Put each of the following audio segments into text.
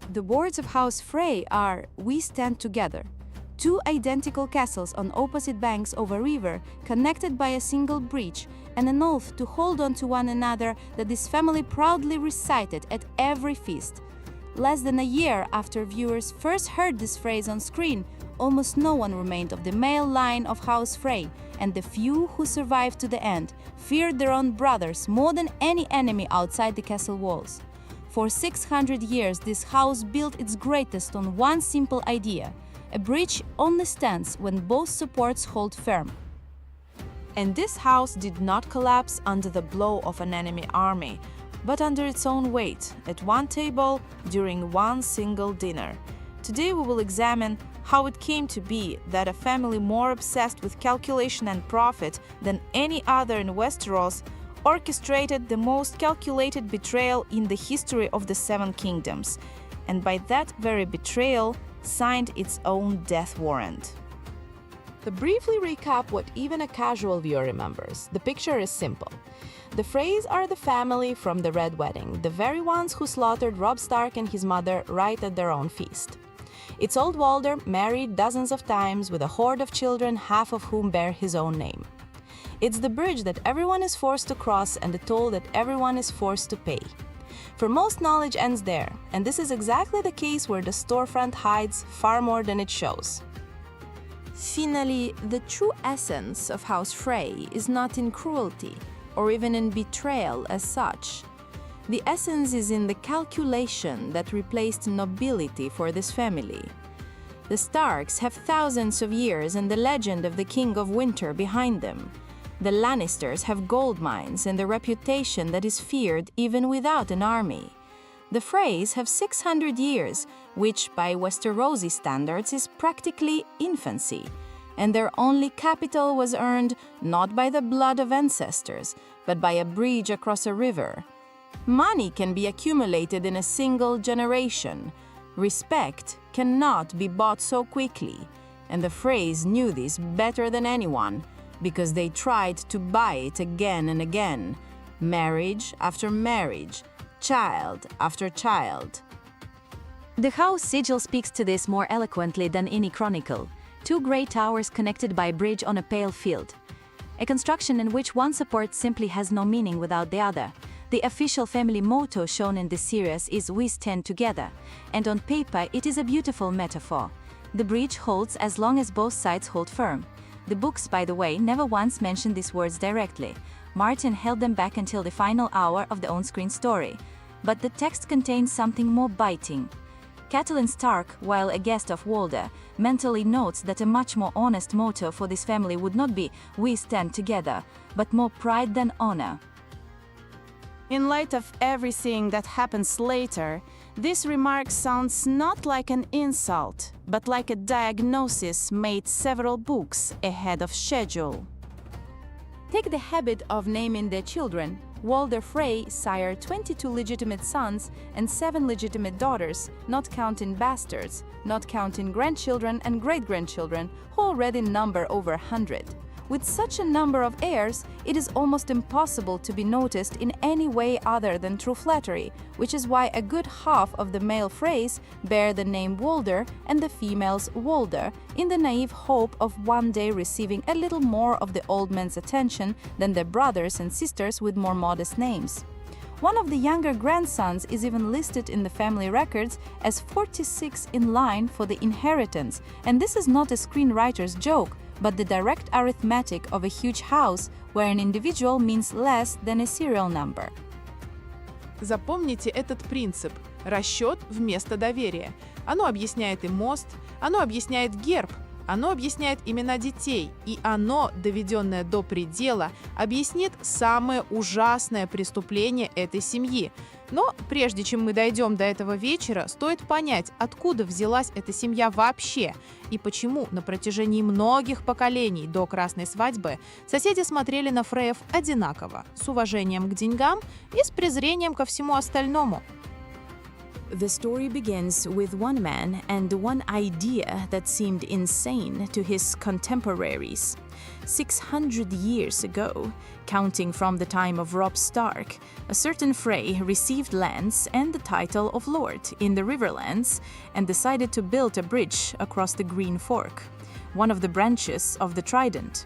The words of House Frey are, "We stand together." Two identical castles on opposite banks of a river, connected by a single bridge, and an oath to hold on to one another that this family proudly recited at every feast. Less than a year after viewers first heard this phrase on screen, almost no one remained of the male line of House Frey, and the few who survived to the end feared their own brothers more than any enemy outside the castle walls. For 600 years, this house built its greatest on one simple idea: a bridge only stands when both supports hold firm. And this house did not collapse under the blow of an enemy army, but under its own weight, at one table, during one single dinner. Today we will examine how it came to be that a family more obsessed with calculation and profit than any other in Westeros orchestrated the most calculated betrayal in the history of the Seven Kingdoms, and by that very betrayal signed its own death warrant. To briefly recap what even a casual viewer remembers, the picture is simple. The Freys are the family from the Red Wedding, the very ones who slaughtered Robb Stark and his mother right at their own feast. It's old Walder, married dozens of times with a horde of children, half of whom bear his own name. It's the bridge that everyone is forced to cross and the toll that everyone is forced to pay. For most, knowledge ends there, and this is exactly the case where the storefront hides far more than it shows. Finally, the true essence of House Frey is not in cruelty, or even in betrayal as such. The essence is in the calculation that replaced nobility for this family. The Starks have thousands of years and the legend of the King of Winter behind them. The Lannisters have gold mines and a reputation that is feared even without an army. The Freys have 600 years, which by Westerosi standards is practically infancy, and their only capital was earned not by the blood of ancestors, but by a bridge across a river. Money can be accumulated in a single generation. Respect cannot be bought so quickly, and the Freys knew this better than anyone, because they tried to buy it again and again, marriage after marriage, child after child. The house sigil speaks to this more eloquently than any chronicle. Two great towers connected by a bridge on a pale field. A construction in which one support simply has no meaning without the other. The official family motto shown in this series is "We stand together," and on paper it is a beautiful metaphor. The bridge holds as long as both sides hold firm. The books, by the way, never once mentioned these words directly. Martin held them back until the final hour of the on-screen story. But the text contains something more biting. Catelyn Stark, while a guest of Walder, mentally notes that a much more honest motto for this family would not be "We stand together," but more pride than honor. In light of everything that happens later, this remark sounds not like an insult, but like a diagnosis made several books ahead of schedule. Take the habit of naming their children. Walder Frey sired 22 legitimate sons and 7 legitimate daughters, not counting bastards, not counting grandchildren and great-grandchildren, who already number over 100. With such a number of heirs, it is almost impossible to be noticed in any way other than through flattery, which is why a good half of the male Freys bear the name Walder and the females Walder, in the naive hope of one day receiving a little more of the old man's attention than their brothers and sisters with more modest names. One of the younger grandsons is even listed in the family records as 46 in line for the inheritance, and this is not a screenwriter's joke, but the direct arithmetic of a huge house where an individual means less than a serial number. Запомните этот принцип – расчет вместо доверия. Оно объясняет и мост, оно объясняет герб, оно объясняет имена детей, и оно, доведенное до предела, объяснит самое ужасное преступление этой семьи. Но прежде чем мы дойдем до этого вечера, стоит понять, откуда взялась эта семья вообще и почему на протяжении многих поколений до Красной свадьбы соседи смотрели на Фреев одинаково, с уважением к деньгам и с презрением ко всему остальному. The story begins with one man and one idea that seemed insane to his contemporaries. 600 years ago, counting from the time of Robb Stark, a certain Frey received lands and the title of Lord in the Riverlands and decided to build a bridge across the Green Fork, one of the branches of the Trident.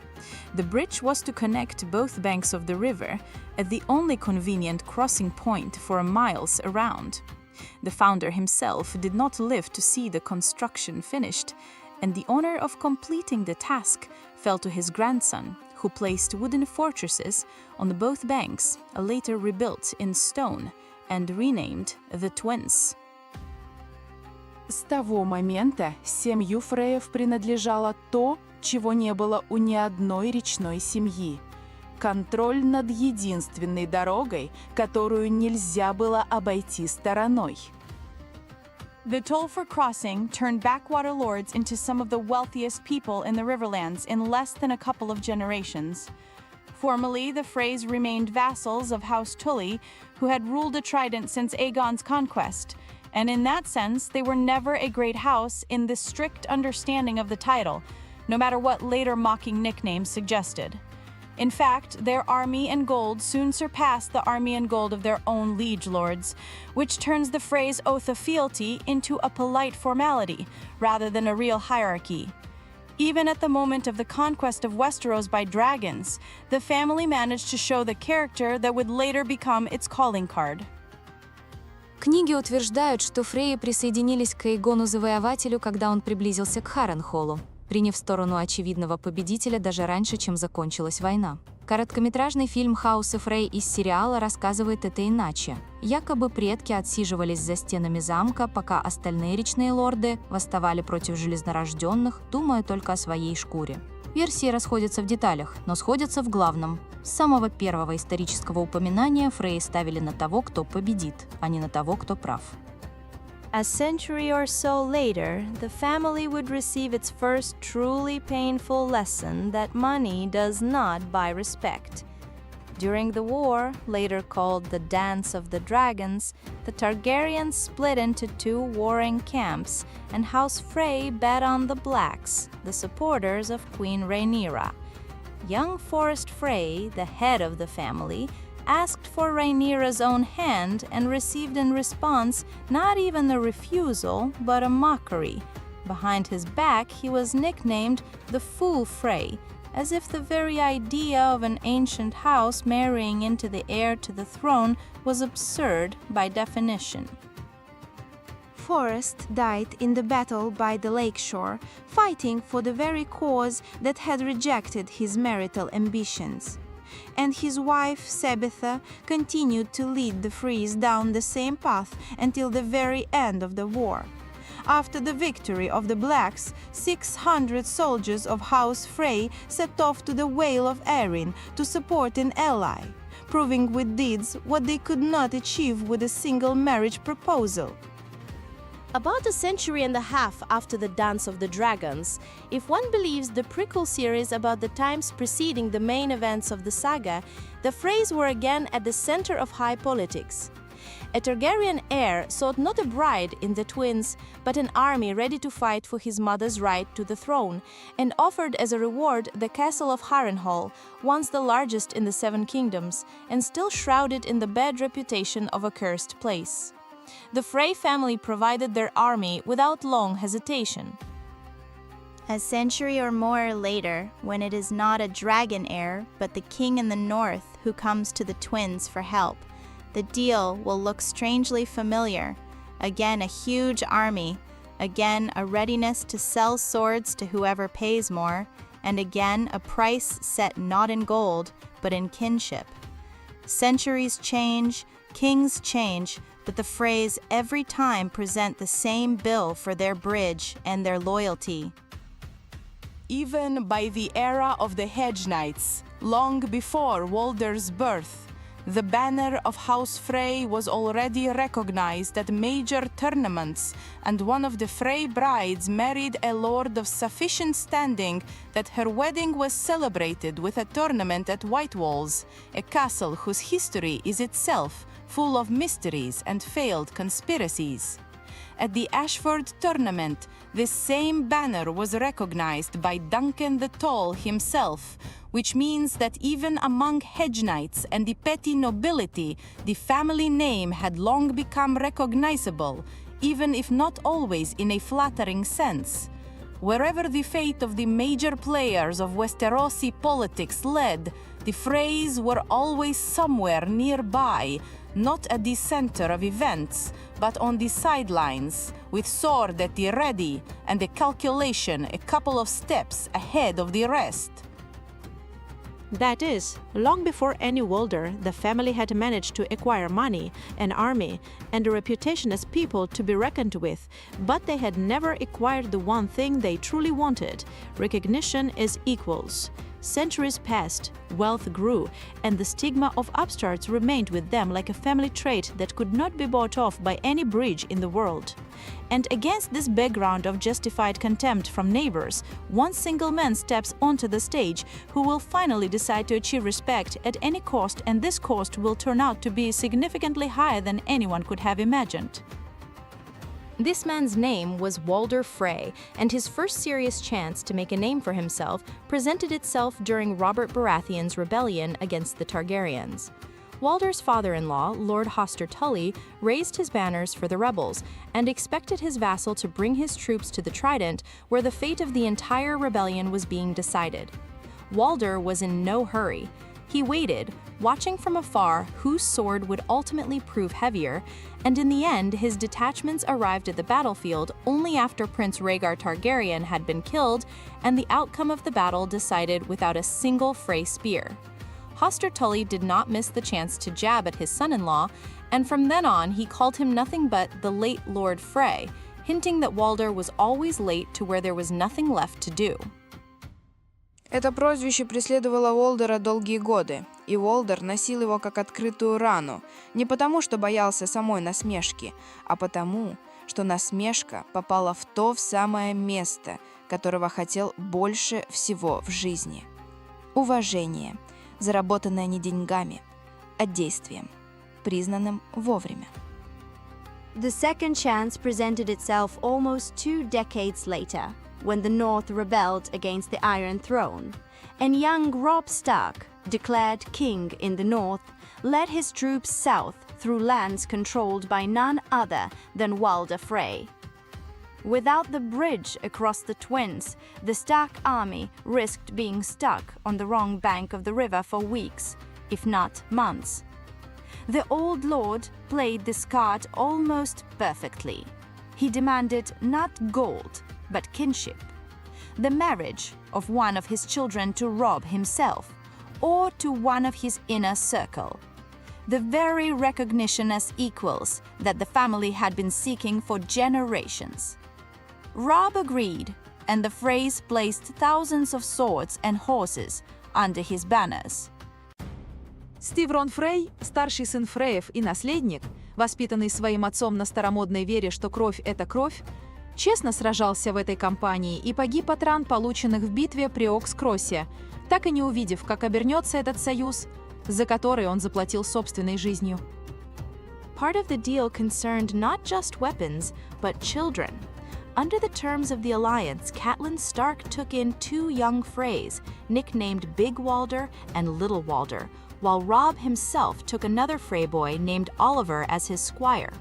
The bridge was to connect both banks of the river at the only convenient crossing point for miles around. The founder himself did not live to see the construction finished, and the honor of completing the task fell to his grandson, who placed wooden fortresses on both banks, later rebuilt in stone and renamed the Twins. С того момента семью Фреев принадлежало то, чего не было у ни одной речной семьи. Контроль над единственной дорогой, которую нельзя было обойти стороной. The toll for crossing turned backwater lords into some of the wealthiest people in the Riverlands in less than a couple of generations. Formerly, the Freys remained vassals of House Tully, who had ruled the Trident since Aegon's conquest, and in that sense, they were never a great house in the strict understanding of the title, no matter what later mocking nicknames suggested. In fact, their army and gold soon surpassed the army and gold of their own liege lords, which turns the Freys' oath of fealty into a polite formality rather than a real hierarchy. Even at the moment of the conquest of Westeros by dragons, the family managed to show the character that would later become its calling card. Книги утверждают, что Фрейи присоединились к Эйгону Завоевателю, когда он приблизился к Харренхоллу, приняв сторону очевидного победителя даже раньше, чем закончилась война. Короткометражный фильм «Хаус и Фрей» из сериала рассказывает это иначе. Якобы предки отсиживались за стенами замка, пока остальные речные лорды восставали против железнорожденных, думая только о своей шкуре. Версии расходятся в деталях, но сходятся в главном. С самого первого исторического упоминания Фреи ставили на того, кто победит, а не на того, кто прав. A century or so later, the family would receive its first truly painful lesson that money does not buy respect. During the war, later called the Dance of the Dragons, the Targaryens split into two warring camps, and House Frey bet on the Blacks, the supporters of Queen Rhaenyra. Young Forrest Frey, the head of the family, asked for Rhaenyra's own hand and received in response not even a refusal, but a mockery. Behind his back, he was nicknamed the Fool Frey, as if the very idea of an ancient house marrying into the heir to the throne was absurd by definition. Forrest died in the battle by the lakeshore, fighting for the very cause that had rejected his marital ambitions. And his wife, Sebitha, continued to lead the Freys down the same path until the very end of the war. After the victory of the Blacks, 600 soldiers of House Frey set off to the Vale of Arryn to support an ally, proving with deeds what they could not achieve with a single marriage proposal. About a century and a half after the Dance of the Dragons, if one believes the prequel series about the times preceding the main events of the saga, the Freys were again at the center of high politics. A Targaryen heir sought not a bride in the twins, but an army ready to fight for his mother's right to the throne, and offered as a reward the castle of Harrenhal, once the largest in the Seven Kingdoms, and still shrouded in the bad reputation of a cursed place. The Frey family provided their army without long hesitation. A century or more later, when it is not a dragon heir, but the king in the north who comes to the twins for help, the deal will look strangely familiar. Again, a huge army, again, a readiness to sell swords to whoever pays more, and again, a price set not in gold, but in kinship. Centuries change, kings change, but the Freys every time present the same bill for their bridge and their loyalty. Even by the era of the Hedge Knights, long before Walder's birth, the banner of House Frey was already recognized at major tournaments, and one of the Frey brides married a lord of sufficient standing that her wedding was celebrated with a tournament at White Walls, a castle whose history is itself full of mysteries and failed conspiracies. At the Ashford tournament, this same banner was recognized by Duncan the Tall himself, which means that even among hedge knights and the petty nobility, the family name had long become recognizable, even if not always in a flattering sense. Wherever the fate of the major players of Westerosi politics led, the Freys were always somewhere nearby, not at the center of events, but on the sidelines, with sword at the ready and a calculation a couple of steps ahead of the rest. That is, long before any Walder, the family had managed to acquire money, an army, and a reputation as people to be reckoned with, but they had never acquired the one thing they truly wanted: recognition as equals. Centuries passed, wealth grew, and the stigma of upstarts remained with them like a family trait that could not be bought off by any bridge in the world. And against this background of justified contempt from neighbors, one single man steps onto the stage who will finally decide to achieve respect at any cost, and this cost will turn out to be significantly higher than anyone could have imagined. This man's name was Walder Frey, and his first serious chance to make a name for himself presented itself during Robert Baratheon's rebellion against the Targaryens. Walder's father-in-law, Lord Hoster Tully, raised his banners for the rebels and expected his vassal to bring his troops to the Trident, where the fate of the entire rebellion was being decided. Walder was in no hurry. He waited, watching from afar whose sword would ultimately prove heavier, and in the end his detachments arrived at the battlefield only after Prince Rhaegar Targaryen had been killed and the outcome of the battle decided without a single Frey spear. Hoster Tully did not miss the chance to jab at his son-in-law, and from then on he called him nothing but the late Lord Frey, hinting that Walder was always late to where there was nothing left to do. Это прозвище преследовало Уолдера долгие годы, и Уолдер носил его как открытую рану, не потому, что боялся самой насмешки, а потому, что насмешка попала в то самое место, которого хотел больше всего в жизни. Уважение, заработанное не деньгами, а действием, признанным вовремя. The second chance presented itself almost 2 decades later, when the North rebelled against the Iron Throne, and young Robb Stark, declared king in the North, led his troops south through lands controlled by none other than Walder Frey. Without the bridge across the Twins, the Stark army risked being stuck on the wrong bank of the river for weeks, if not months. The old lord played this card almost perfectly. He demanded not gold, but kinship. The marriage of one of his children to Robb himself, or to one of his inner circle. The very recognition as equals that the family had been seeking for generations. Robb agreed, and the Freys placed thousands of swords and horses under his banners. Стив Рон Фрей, старший сын Фреев и наследник, воспитанный своим отцом на старомодной вере, что кровь – это кровь, честно сражался в этой кампании и погиб от ран, полученных в битве при Окс-Кроссе, так и не увидев, как обернется этот союз, за который он заплатил собственной жизнью. Part of the deal concerned not just weapons, but children. Under the terms of the alliance, Catelyn Stark took in 2 young Freys, nicknamed Big Walder and Little Walder, while Robb himself took another Frey boy named Oliver as his squire.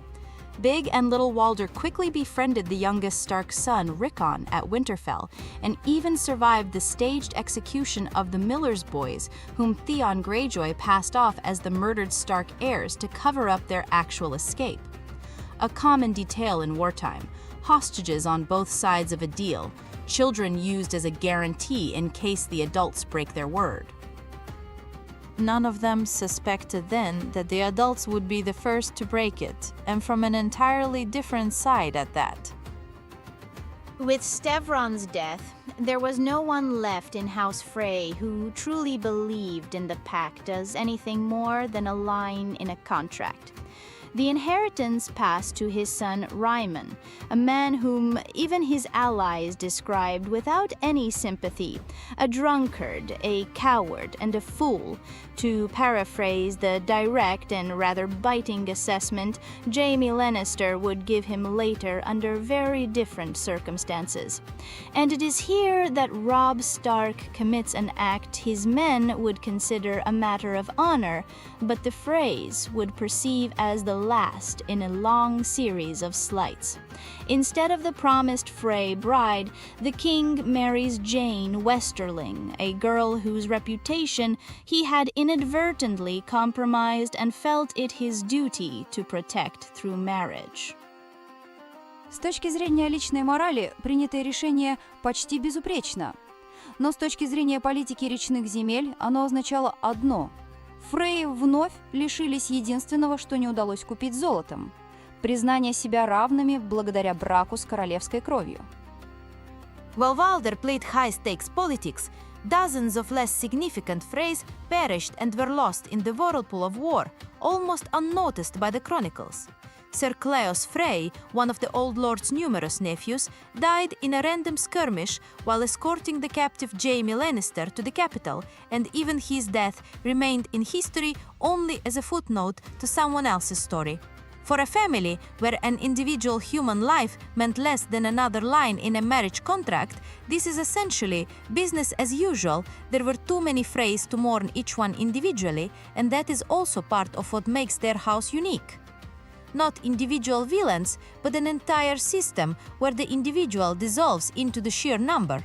Big and Little Walder quickly befriended the youngest Stark son, Rickon, at Winterfell, and even survived the staged execution of the Miller's boys, whom Theon Greyjoy passed off as the murdered Stark heirs to cover up their actual escape. A common detail in wartime, hostages on both sides of a deal, children used as a guarantee in case the adults break their word. None of them suspected then that the adults would be the first to break it, and from an entirely different side at that. With Stevron's death, there was no one left in House Frey who truly believed in the pact as anything more than a line in a contract. The inheritance passed to his son Ryman, a man whom even his allies described without any sympathy, a drunkard, a coward, and a fool, to paraphrase the direct and rather biting assessment Jaime Lannister would give him later under very different circumstances. And it is here that Robb Stark commits an act his men would consider a matter of honor, but the Freys would perceive as the last in a long series of slights. Instead of the promised Frey bride, the king marries Jane Westerling, a girl whose reputation he had inadvertently compromised and felt it his duty to protect through marriage. С точки зрения личной морали, принятое решение почти безупречно. Но с точки зрения политики речных земель, оно означало одно – Фрейи вновь лишились единственного, что не удалось купить золотом – признание себя равными благодаря браку с королевской кровью. While Walder played high-stakes politics, dozens of less significant Freys perished and were lost in the whirlpool of war, almost unnoticed by the chronicles. Sir Cleos Frey, one of the Old Lord's numerous nephews, died in a random skirmish while escorting the captive Jaime Lannister to the capital, and even his death remained in history only as a footnote to someone else's story. For a family where an individual human life meant less than another line in a marriage contract, this is essentially business as usual. There were too many Freys to mourn each one individually, and that is also part of what makes their house unique. Not individual villains, but an entire system where the individual dissolves into the sheer number.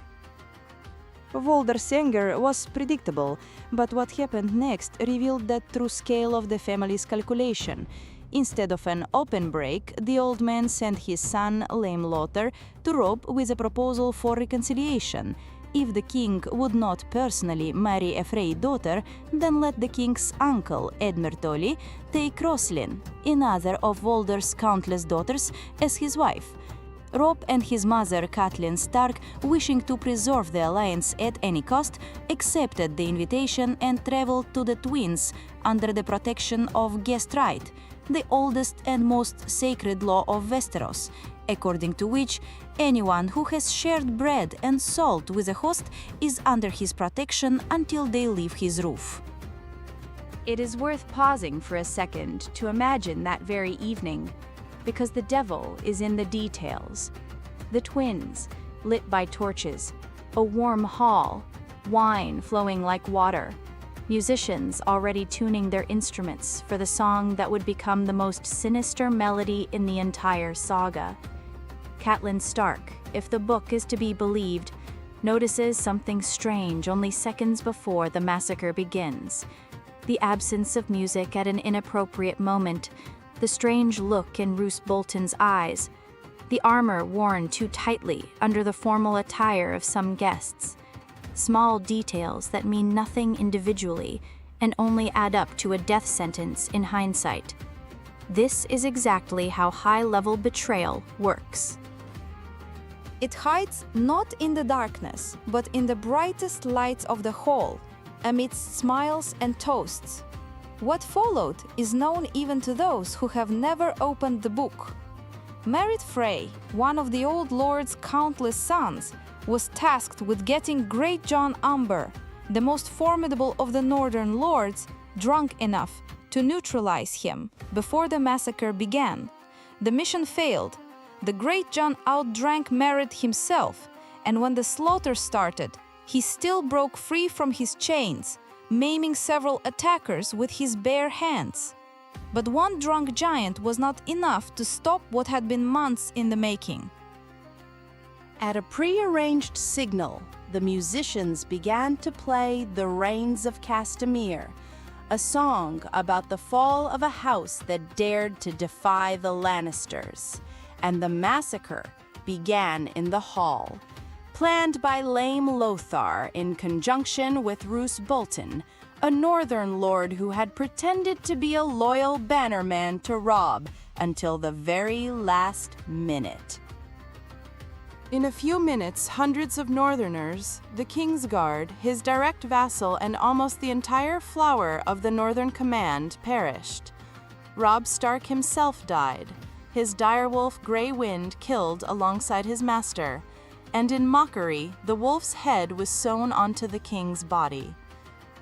Walder's anger was predictable, but what happened next revealed the true scale of the family's calculation. Instead of an open break, the old man sent his son, Lame Lothar, to Robb with a proposal for reconciliation. If the king would not personally marry a Frey daughter, then let the king's uncle, Edmure Tully, take Roslyn, another of Walder's countless daughters, as his wife. Robb and his mother, Catelyn Stark, wishing to preserve the alliance at any cost, accepted the invitation and traveled to the Twins under the protection of Guest Right, the oldest and most sacred law of Westeros, according to which anyone who has shared bread and salt with a host is under his protection until they leave his roof. It is worth pausing for a second to imagine that very evening, because the devil is in the details. The Twins, lit by torches, a warm hall, wine flowing like water, musicians already tuning their instruments for the song that would become the most sinister melody in the entire saga. Catelyn Stark, if the book is to be believed, notices something strange only seconds before the massacre begins. The absence of music at an inappropriate moment, the strange look in Roose Bolton's eyes, the armor worn too tightly under the formal attire of some guests. Small details that mean nothing individually and only add up to a death sentence in hindsight. This is exactly how high-level betrayal works. It hides not in the darkness, but in the brightest lights of the hall, amidst smiles and toasts. What followed is known even to those who have never opened the book. Merryt Frey, one of the Old Lord's countless sons, was tasked with getting Great John Umber, the most formidable of the Northern Lords, drunk enough to neutralize him before the massacre began. The mission failed. The Great John outdrank Merryt himself, and when the slaughter started, he still broke free from his chains, maiming several attackers with his bare hands. But one drunk giant was not enough to stop what had been months in the making. At a prearranged signal, the musicians began to play The Rains of Castamere, a song about the fall of a house that dared to defy the Lannisters. And the massacre began in the hall, planned by Lame Lothar in conjunction with Roose Bolton, a northern lord who had pretended to be a loyal bannerman to Robb until the very last minute. In a few minutes, hundreds of Northerners, the King's Guard, his direct vassal, and almost the entire flower of the Northern Command perished. Robb Stark himself died, his direwolf Grey Wind killed alongside his master, and in mockery, the wolf's head was sewn onto the king's body.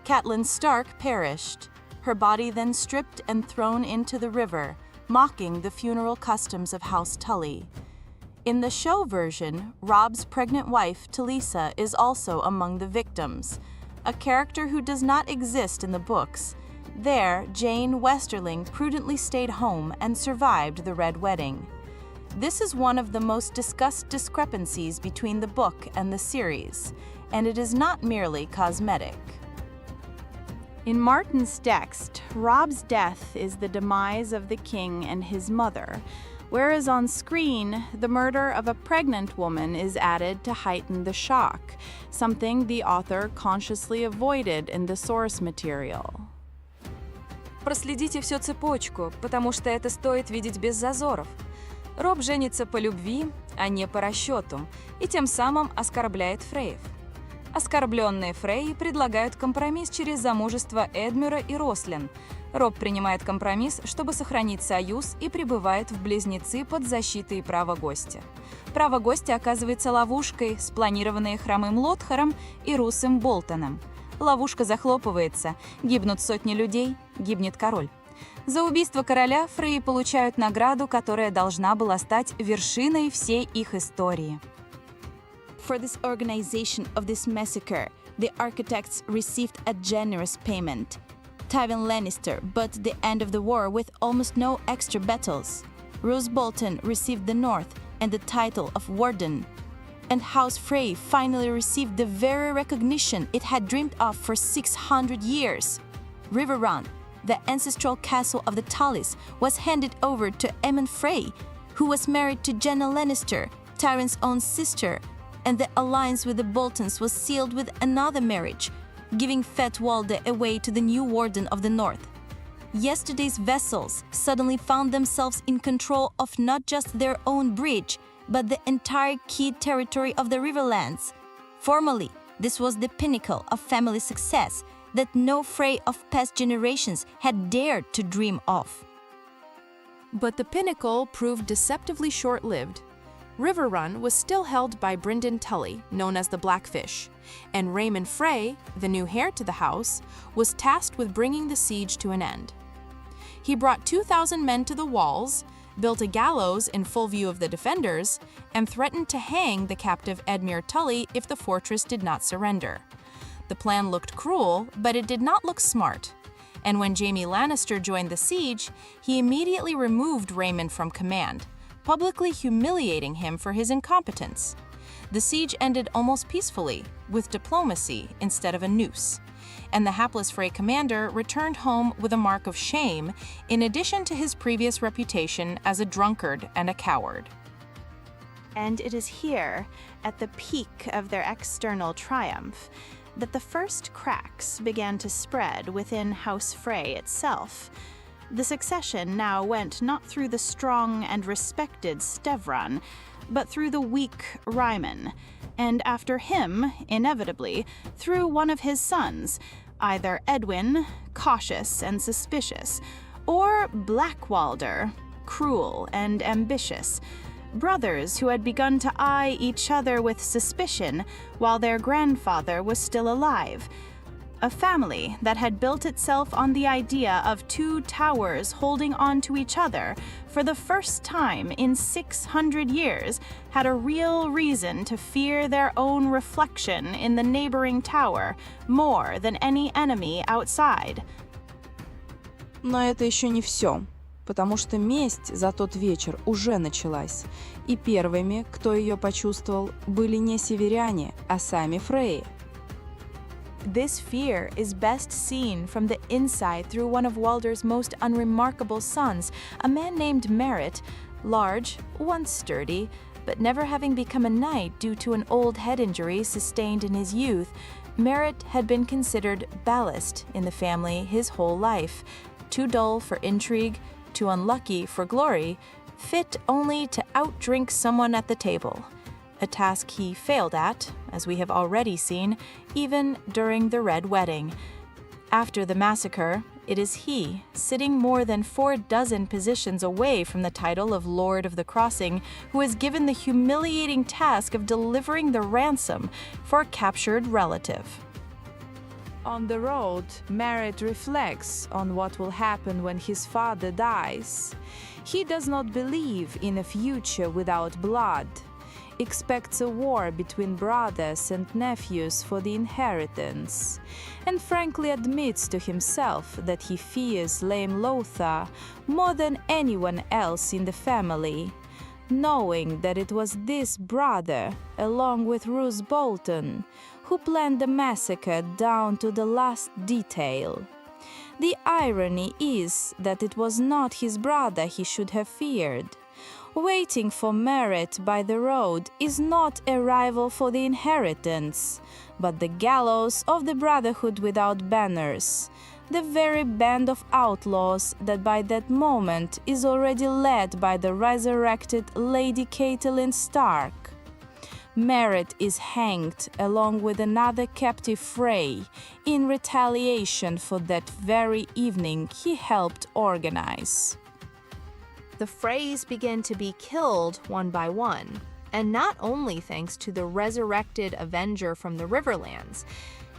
Catelyn Stark perished, her body then stripped and thrown into the river, mocking the funeral customs of House Tully. In the show version, Robb's pregnant wife, Talisa, is also among the victims, a character who does not exist in the books. There, Jane Westerling prudently stayed home and survived the Red Wedding. This is one of the most discussed discrepancies between the book and the series, and it is not merely cosmetic. In Martin's text, Robb's death is the demise of the king and his mother, whereas on screen, the murder of a pregnant woman is added to heighten the shock, something the author consciously avoided in the source material. Проследите всю цепочку, потому что это стоит видеть без зазоров. Роб женится по любви, а не по расчету, и тем самым оскорбляет Фреев. Оскорбленные Фрейи предлагают компромисс через замужество Эдмюра и Рослин. Роб принимает компромисс, чтобы сохранить союз, и прибывает в Близнецы под защитой права гостя. Право гостя оказывается ловушкой, спланированной хромым Лотхаром и русым Болтоном. Ловушка захлопывается, гибнут сотни людей, гибнет король. За убийство короля Фрейи получают награду, которая должна была стать вершиной всей их истории. For this organization of this massacre, the architects received a generous payment. Tywin Lannister bought the end of the war with almost no extra battles. Roose Bolton received the North and the title of Warden. And House Frey finally received the very recognition it had dreamed of for 600 years. Riverrun, the ancestral castle of the Tullys, was handed over to Aemon Frey, who was married to Jenna Lannister, Tyrion's own sister, and the alliance with the Boltons was sealed with another marriage, giving Fetwalde away to the new Warden of the North. Yesterday's vessels suddenly found themselves in control of not just their own bridge, but the entire key territory of the Riverlands. Formerly, this was the pinnacle of family success that no Frey of past generations had dared to dream of. But the pinnacle proved deceptively short-lived. Riverrun was still held by Brynden Tully, known as the Blackfish, and Raymond Frey, the new heir to the house, was tasked with bringing the siege to an end. He brought 2,000 men to the walls, built a gallows in full view of the defenders, and threatened to hang the captive Edmure Tully if the fortress did not surrender. The plan looked cruel, but it did not look smart. And when Jaime Lannister joined the siege, he immediately removed Raymond from command, publicly humiliating him for his incompetence. The siege ended almost peacefully, with diplomacy instead of a noose, and the hapless Frey commander returned home with a mark of shame, in addition to his previous reputation as a drunkard and a coward. And it is here, at the peak of their external triumph, that the first cracks began to spread within House Frey itself. The succession now went not through the strong and respected Stevron, but through the weak Ryman, and after him, inevitably, through one of his sons, either Edwin, cautious and suspicious, or Blackwalder, cruel and ambitious, brothers who had begun to eye each other with suspicion while their grandfather was still alive. A family that had built itself on the idea of two towers holding on to each other for the first time in 600 years had a real reason to fear their own reflection in the neighboring tower more than any enemy outside. Но это еще не все, потому что месть за тот вечер уже началась, и первыми, кто ее почувствовал, были не северяне, а сами Фрейи. This fear is best seen from the inside through one of Walder's most unremarkable sons, a man named Merritt, large, once sturdy, but never having become a knight due to an old head injury sustained in his youth. Merritt had been considered ballast in the family his whole life, too dull for intrigue, too unlucky for glory, fit only to outdrink someone at the table. A task he failed at, as we have already seen, even during the Red Wedding. After the massacre, it is he, sitting more than 46 positions away from the title of Lord of the Crossing, who is given the humiliating task of delivering the ransom for a captured relative. On the road, Merritt reflects on what will happen when his father dies. He does not believe in a future without blood, expects a war between brothers and nephews for the inheritance, and frankly admits to himself that he fears lame Lothar more than anyone else in the family, knowing that it was this brother, along with Roose Bolton, who planned the massacre down to the last detail. The irony is that it was not his brother he should have feared. Waiting for Merritt by the road is not a rival for the inheritance, but the gallows of the Brotherhood without banners, the very band of outlaws that by that moment is already led by the resurrected Lady Catelyn Stark. Merritt is hanged along with another captive Frey in retaliation for that very evening he helped organize. The Freys begin to be killed one by one, and not only thanks to the resurrected Avenger from the Riverlands.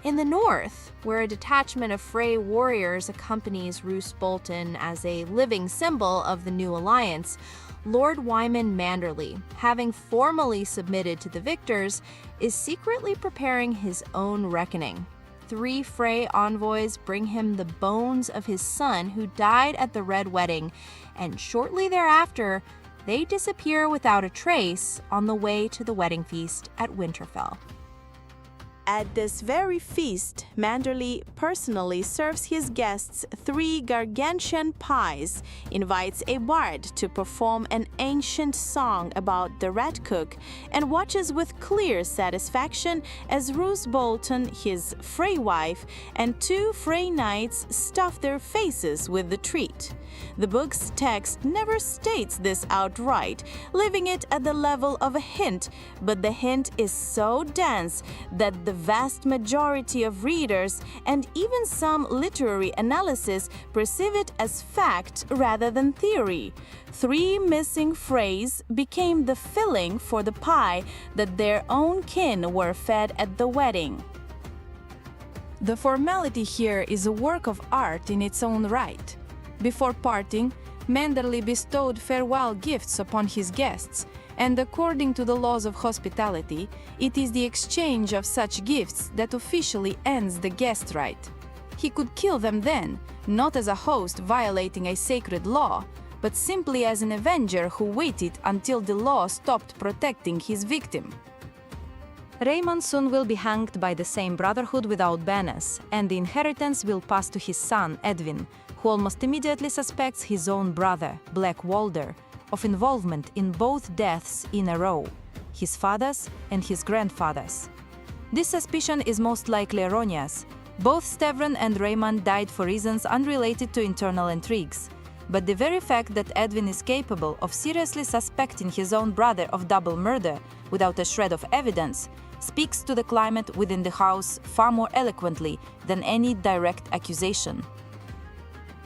In the north, where a detachment of Frey warriors accompanies Roose Bolton as a living symbol of the new alliance, Lord Wyman Manderley, having formally submitted to the victors, is secretly preparing his own reckoning. 3 Frey envoys bring him the bones of his son who died at the Red Wedding, and shortly thereafter, they disappear without a trace on the way to the wedding feast at Winterfell. At this very feast, Manderley personally serves his guests 3 gargantuan pies, invites a bard to perform an ancient song about the Red Cook, and watches with clear satisfaction as Roose Bolton, his Frey wife, and 2 Frey knights stuff their faces with the treat. The book's text never states this outright, leaving it at the level of a hint, but the hint is so dense that the vast majority of readers and even some literary analysis perceive it as fact rather than theory. 3 missing Freys became the filling for the pie that their own kin were fed at the wedding. The formality here is a work of art in its own right. Before parting, Manderley bestowed farewell gifts upon his guests, and according to the laws of hospitality, it is the exchange of such gifts that officially ends the guest right. He could kill them then, not as a host violating a sacred law, but simply as an avenger who waited until the law stopped protecting his victim. Raymond soon will be hanged by the same Brotherhood without banners, and the inheritance will pass to his son, Edwin, who almost immediately suspects his own brother, Black Walder, of involvement in both deaths in a row, his father's and his grandfather's. This suspicion is most likely erroneous. Both Stavron and Raymond died for reasons unrelated to internal intrigues. But the very fact that Edwin is capable of seriously suspecting his own brother of double murder without a shred of evidence speaks to the climate within the house far more eloquently than any direct accusation.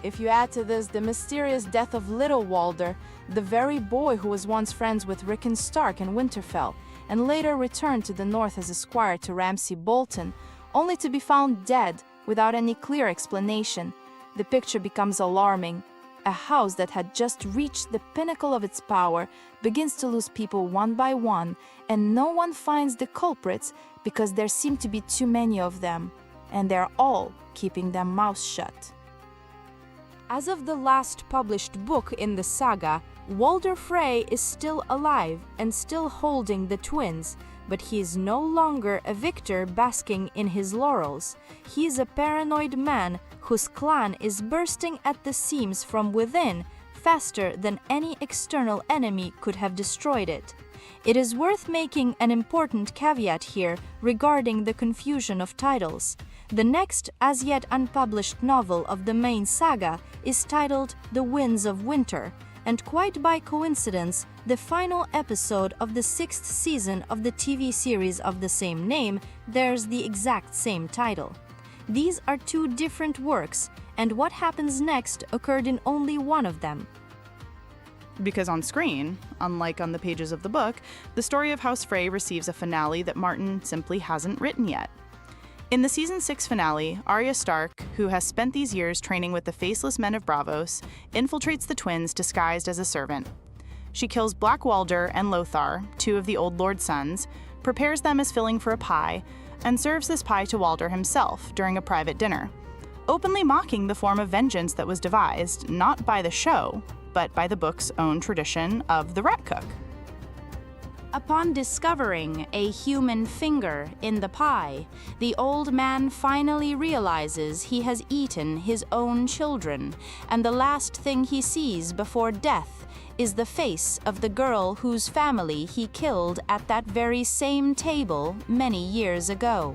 If you add to this the mysterious death of Little Walder, the very boy who was once friends with Rickon Stark in Winterfell, and later returned to the north as a squire to Ramsay Bolton, only to be found dead without any clear explanation, the picture becomes alarming. A house that had just reached the pinnacle of its power begins to lose people one by one, and no one finds the culprits because there seem to be too many of them, and they're all keeping their mouths shut. As of the last published book in the saga, Walder Frey is still alive and still holding the twins, but he is no longer a victor basking in his laurels. He is a paranoid man whose clan is bursting at the seams from within faster than any external enemy could have destroyed it. It is worth making an important caveat here regarding the confusion of titles. The next, as yet unpublished novel of the main saga is titled The Winds of Winter, and quite by coincidence, the final episode of the 6th season of the TV series of the same name bears the exact same title. These are 2 different works, and what happens next occurred in only one of them. Because on screen, unlike on the pages of the book, the story of House Frey receives a finale that Martin simply hasn't written yet. In the season 6 finale, Arya Stark, who has spent these years training with the faceless men of Braavos, infiltrates the twins disguised as a servant. She kills Black Walder and Lothar, two of the Old Lord's sons, prepares them as filling for a pie, and serves this pie to Walder himself during a private dinner, openly mocking the form of vengeance that was devised not by the show, but by the book's own tradition of the rat cook. Upon discovering a human finger in the pie, the old man finally realizes he has eaten his own children, and the last thing he sees before death is the face of the girl whose family he killed at that very same table many years ago.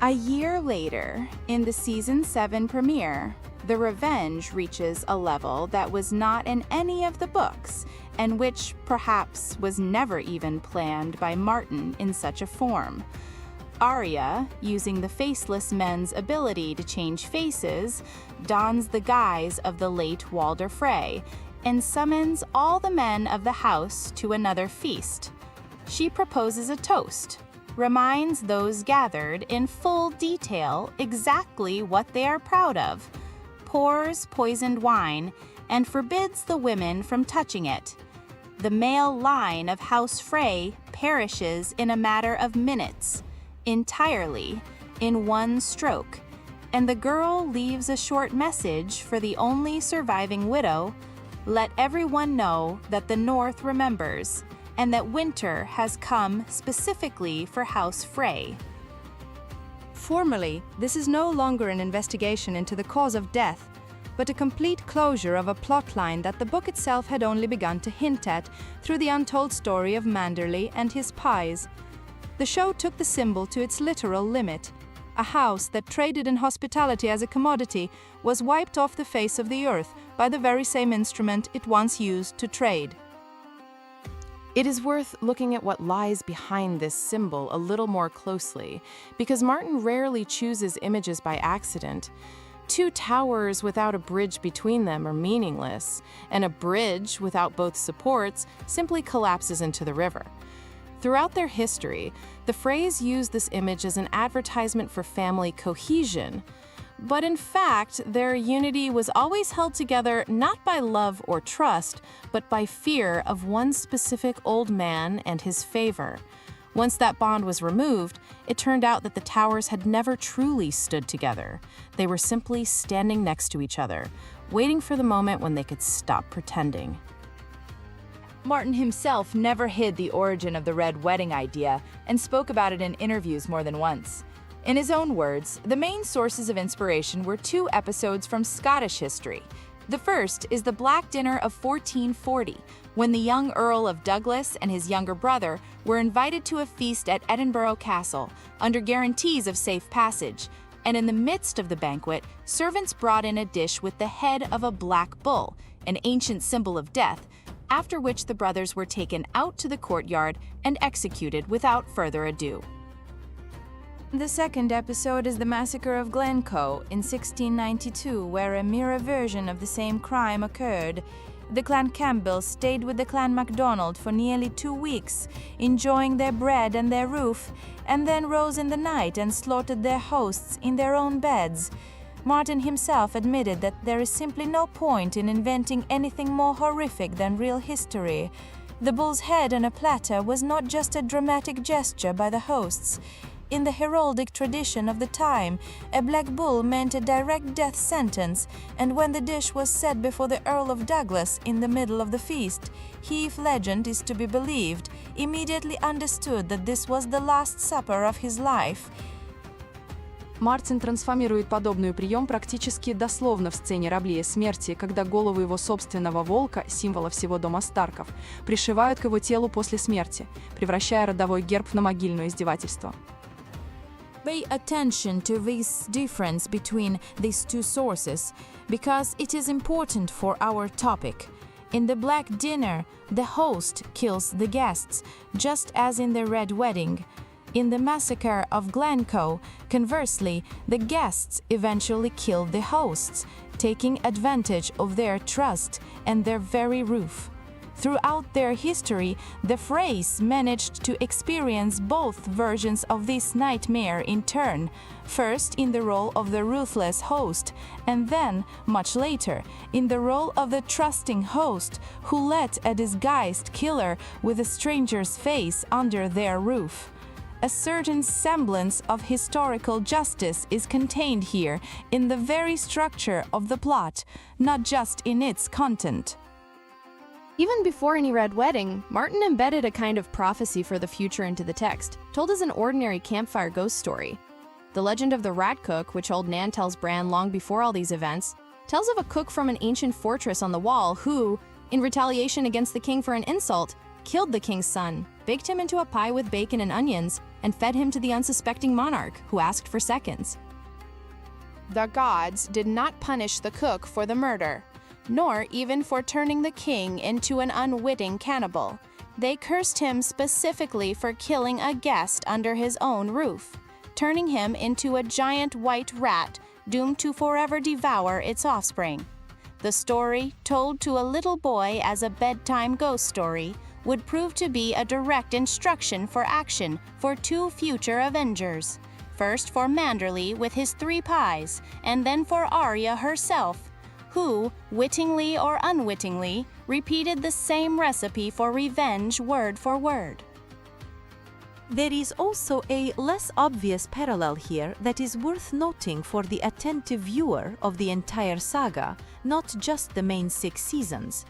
A year later, in the season 7 premiere, the revenge reaches a level that was not in any of the books, and which perhaps was never even planned by Martin in such a form. Arya, using the faceless men's ability to change faces, dons the guise of the late Walder Frey and summons all the men of the house to another feast. She proposes a toast, reminds those gathered in full detail exactly what they are proud of, pours poisoned wine, and forbids the women from touching it. The male line of House Frey perishes in a matter of minutes, entirely, in one stroke, and the girl leaves a short message for the only surviving widow: "Let everyone know that the North remembers, and that winter has come specifically for House Frey." Formally, this is no longer an investigation into the cause of death, but a complete closure of a plotline that the book itself had only begun to hint at through the untold story of Manderley and his pies. The show took the symbol to its literal limit. A house that traded in hospitality as a commodity was wiped off the face of the earth by the very same instrument it once used to trade. It is worth looking at what lies behind this symbol a little more closely, because Martin rarely chooses images by accident. Two towers without a bridge between them are meaningless, and a bridge without both supports simply collapses into the river. Throughout their history, the Freys use this image as an advertisement for family cohesion. But in fact, their unity was always held together not by love or trust, but by fear of one specific old man and his favor. Once that bond was removed, it turned out that the towers had never truly stood together. They were simply standing next to each other, waiting for the moment when they could stop pretending. Martin himself never hid the origin of the Red Wedding idea and spoke about it in interviews more than once. In his own words, the main sources of inspiration were two episodes from Scottish history. The first is the Black Dinner of 1440, when the young Earl of Douglas and his younger brother were invited to a feast at Edinburgh Castle, under guarantees of safe passage, and in the midst of the banquet, servants brought in a dish with the head of a black bull, an ancient symbol of death, after which the brothers were taken out to the courtyard and executed without further ado. The second episode is the Massacre of Glencoe in 1692, where a mirror version of the same crime occurred. The Clan Campbell stayed with the Clan MacDonald for nearly 2 weeks, enjoying their bread and their roof, and then rose in the night and slaughtered their hosts in their own beds. Martin himself admitted that there is simply no point in inventing anything more horrific than real history. The bull's head on a platter was not just a dramatic gesture by the hosts. In the heraldic tradition of the time, a black bull meant a direct death sentence, and when the dish was set before the Earl of Douglas in the middle of the feast, he, if legend is to be believed, immediately understood that this was the last supper of his life. Мартин трансформирует подобный прием практически дословно в сцене Раблия смерти, когда голову его собственного волка, символа всего дома Старков, пришивают к его телу после смерти, превращая родовой герб в намогильное издевательство. Pay attention to this difference between these two sources, because it is important for our topic. In the Black Dinner, the host kills the guests, just as in the Red Wedding. In the massacre of Glencoe, conversely, the guests eventually killed the hosts, taking advantage of their trust and their very roof. Throughout their history, the FREYS managed to experience both versions of this nightmare in turn, first in the role of the ruthless host, and then, much later, in the role of the trusting host who let a disguised killer with a stranger's face under their roof. A certain semblance of historical justice is contained here in the very structure of the plot, not just in its content. Even before any red wedding, Martin embedded a kind of prophecy for the future into the text, told as an ordinary campfire ghost story. The legend of the rat cook, which old Nan tells Bran long before all these events, tells of a cook from an ancient fortress on the wall who, in retaliation against the king for an insult, killed the king's son, baked him into a pie with bacon and onions, and fed him to the unsuspecting monarch, who asked for seconds. The gods did not punish the cook for the murder, nor even for turning the king into an unwitting cannibal. They cursed him specifically for killing a guest under his own roof, turning him into a giant white rat doomed to forever devour its offspring. The story, told to a little boy as a bedtime ghost story, would prove to be a direct instruction for action for two future Avengers. First for Manderley with his 3 pies, and then for Arya herself, who, wittingly or unwittingly, repeated the same recipe for revenge word for word. There is also a less obvious parallel here that is worth noting for the attentive viewer of the entire saga, not just the main 6 seasons.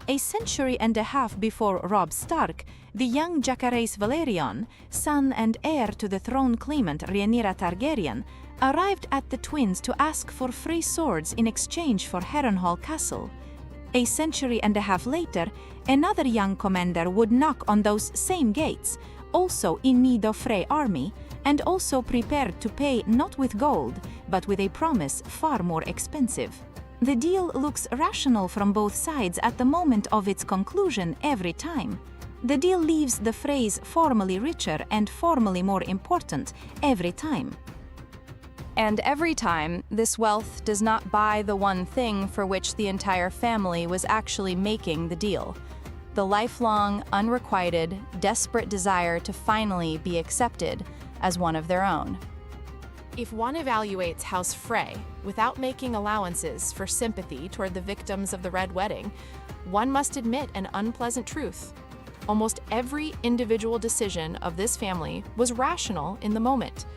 A century and a half before Robb Stark, the young Jacaerys Valerion, son and heir to the throne claimant Rhaenyra Targaryen, arrived at the Twins to ask for free swords in exchange for Harrenhal Castle. A century and a half later, another young commander would knock on those same gates, also in need of Frey army, and also prepared to pay not with gold, but with a promise far more expensive. The deal looks rational from both sides at the moment of its conclusion every time. The deal leaves the Freys formally richer and formally more important every time. And every time, this wealth does not buy the one thing for which the entire family was actually making the deal: the lifelong, unrequited, desperate desire to finally be accepted as one of their own. If one evaluates House Frey without making allowances for sympathy toward the victims of the Red Wedding, one must admit an unpleasant truth. Almost every individual decision of this family was rational in the moment.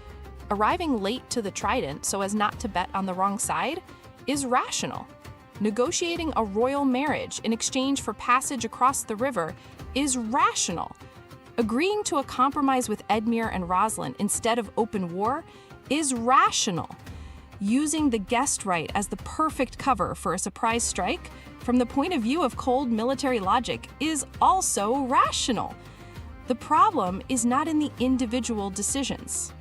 Arriving late to the Trident so as not to bet on the wrong side is rational. Negotiating a royal marriage in exchange for passage across the river is rational. Agreeing to a compromise with Edmure and Rosalind instead of open war is rational. Using the guest right as the perfect cover for a surprise strike, from the point of view of cold military logic, is also rational. The problem is not in the individual decisions.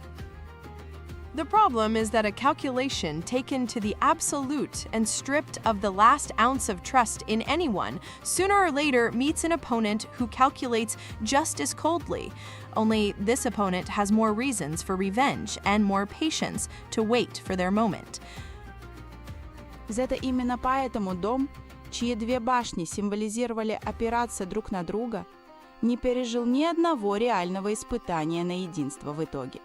The problem is that a calculation taken to the absolute and stripped of the last ounce of trust in anyone sooner or later meets an opponent who calculates just as coldly, only this opponent has more reasons for revenge and more patience to wait for their moment. Это именно поэтому дом, чьи 2 башни символизировали опираться друг на друга, не пережил ни одного реального испытания на единство в итоге.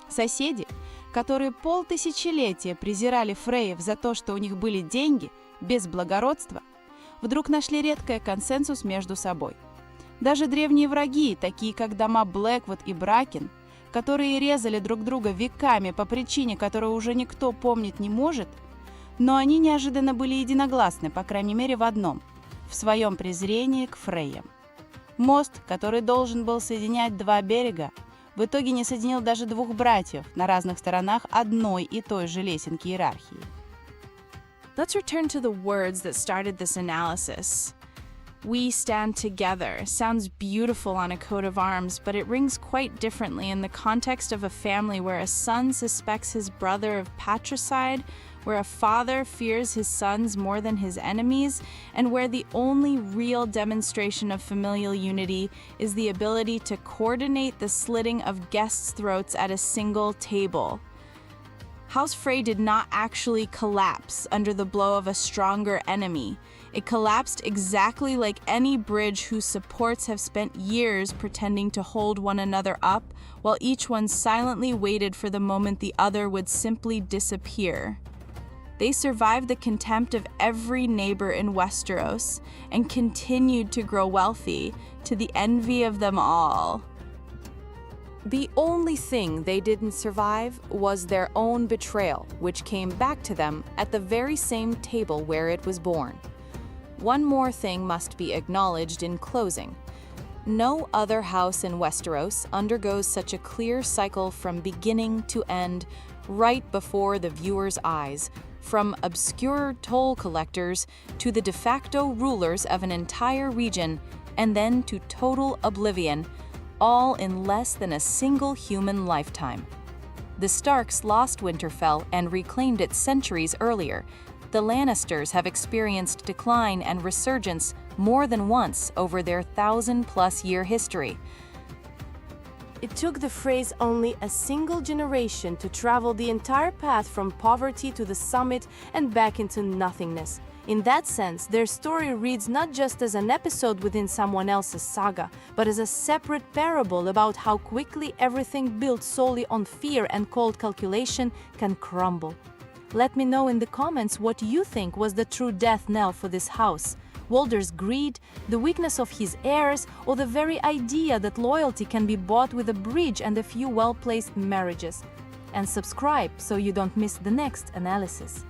Соседи, которые полтысячелетия презирали Фреев за то, что у них были деньги, без благородства, вдруг нашли редкий консенсус между собой. Даже древние враги, такие как дома Блэквуд и Бракен, которые резали друг друга веками по причине, которую уже никто помнить не может, но они неожиданно были единогласны, по крайней мере в одном – в своем презрении к Фреям. Мост, который должен был соединять 2 берега, в итоге не соединил даже 2 братьев на разных сторонах одной и той же лесенки иерархии. Let's return to the words that started this analysis. We stand together sounds beautiful on a coat of arms, but it rings quite differently in the context of a family where a son suspects his brother of patricide, where a father fears his sons more than his enemies, and where the only real demonstration of familial unity is the ability to coordinate the slitting of guests' throats at a single table. House Frey did not actually collapse under the blow of a stronger enemy. It collapsed exactly like any bridge whose supports have spent years pretending to hold one another up, while each one silently waited for the moment the other would simply disappear. They survived the contempt of every neighbor in Westeros and continued to grow wealthy, to the envy of them all. The only thing they didn't survive was their own betrayal, which came back to them at the very same table where it was born. One more thing must be acknowledged in closing. No other house in Westeros undergoes such a clear cycle from beginning to end, right before the viewer's eyes, from obscure toll collectors to the de facto rulers of an entire region, and then to total oblivion, all in less than a single human lifetime. The Starks lost Winterfell and reclaimed it centuries earlier. The Lannisters have experienced decline and resurgence more than once over their 1,000-plus-year history. It took the Freys only a single generation to travel the entire path from poverty to the summit and back into nothingness. In that sense, their story reads not just as an episode within someone else's saga, but as a separate parable about how quickly everything built solely on fear and cold calculation can crumble. Let me know in the comments what you think was the true death knell for this house. Walder's greed, the weakness of his heirs, or the very idea that loyalty can be bought with a bridge and a few well-placed marriages. And subscribe so you don't miss the next analysis.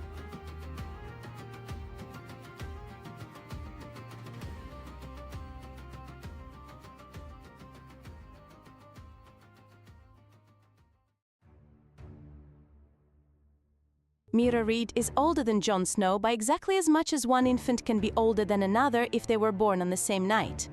Mira Reed is older than Jon Snow by exactly as much as one infant can be older than another if they were born on the same night.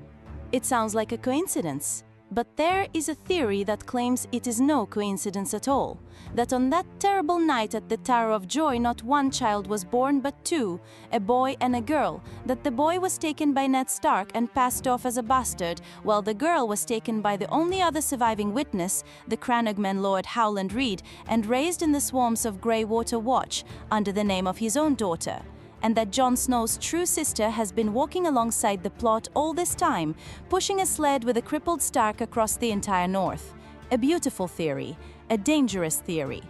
It sounds like a coincidence, but there is a theory that claims it is no coincidence at all, that on that terrible night at the Tower of Joy not one child was born but two, a boy and a girl, that the boy was taken by Ned Stark and passed off as a bastard, while the girl was taken by the only other surviving witness, the Cranogman Lord Howland Reed, and raised in the swamps of Greywater Watch under the name of his own daughter. And that Jon Snow's true sister has been walking alongside the plot all this time, pushing a sled with a crippled Stark across the entire North. A beautiful theory, a dangerous theory.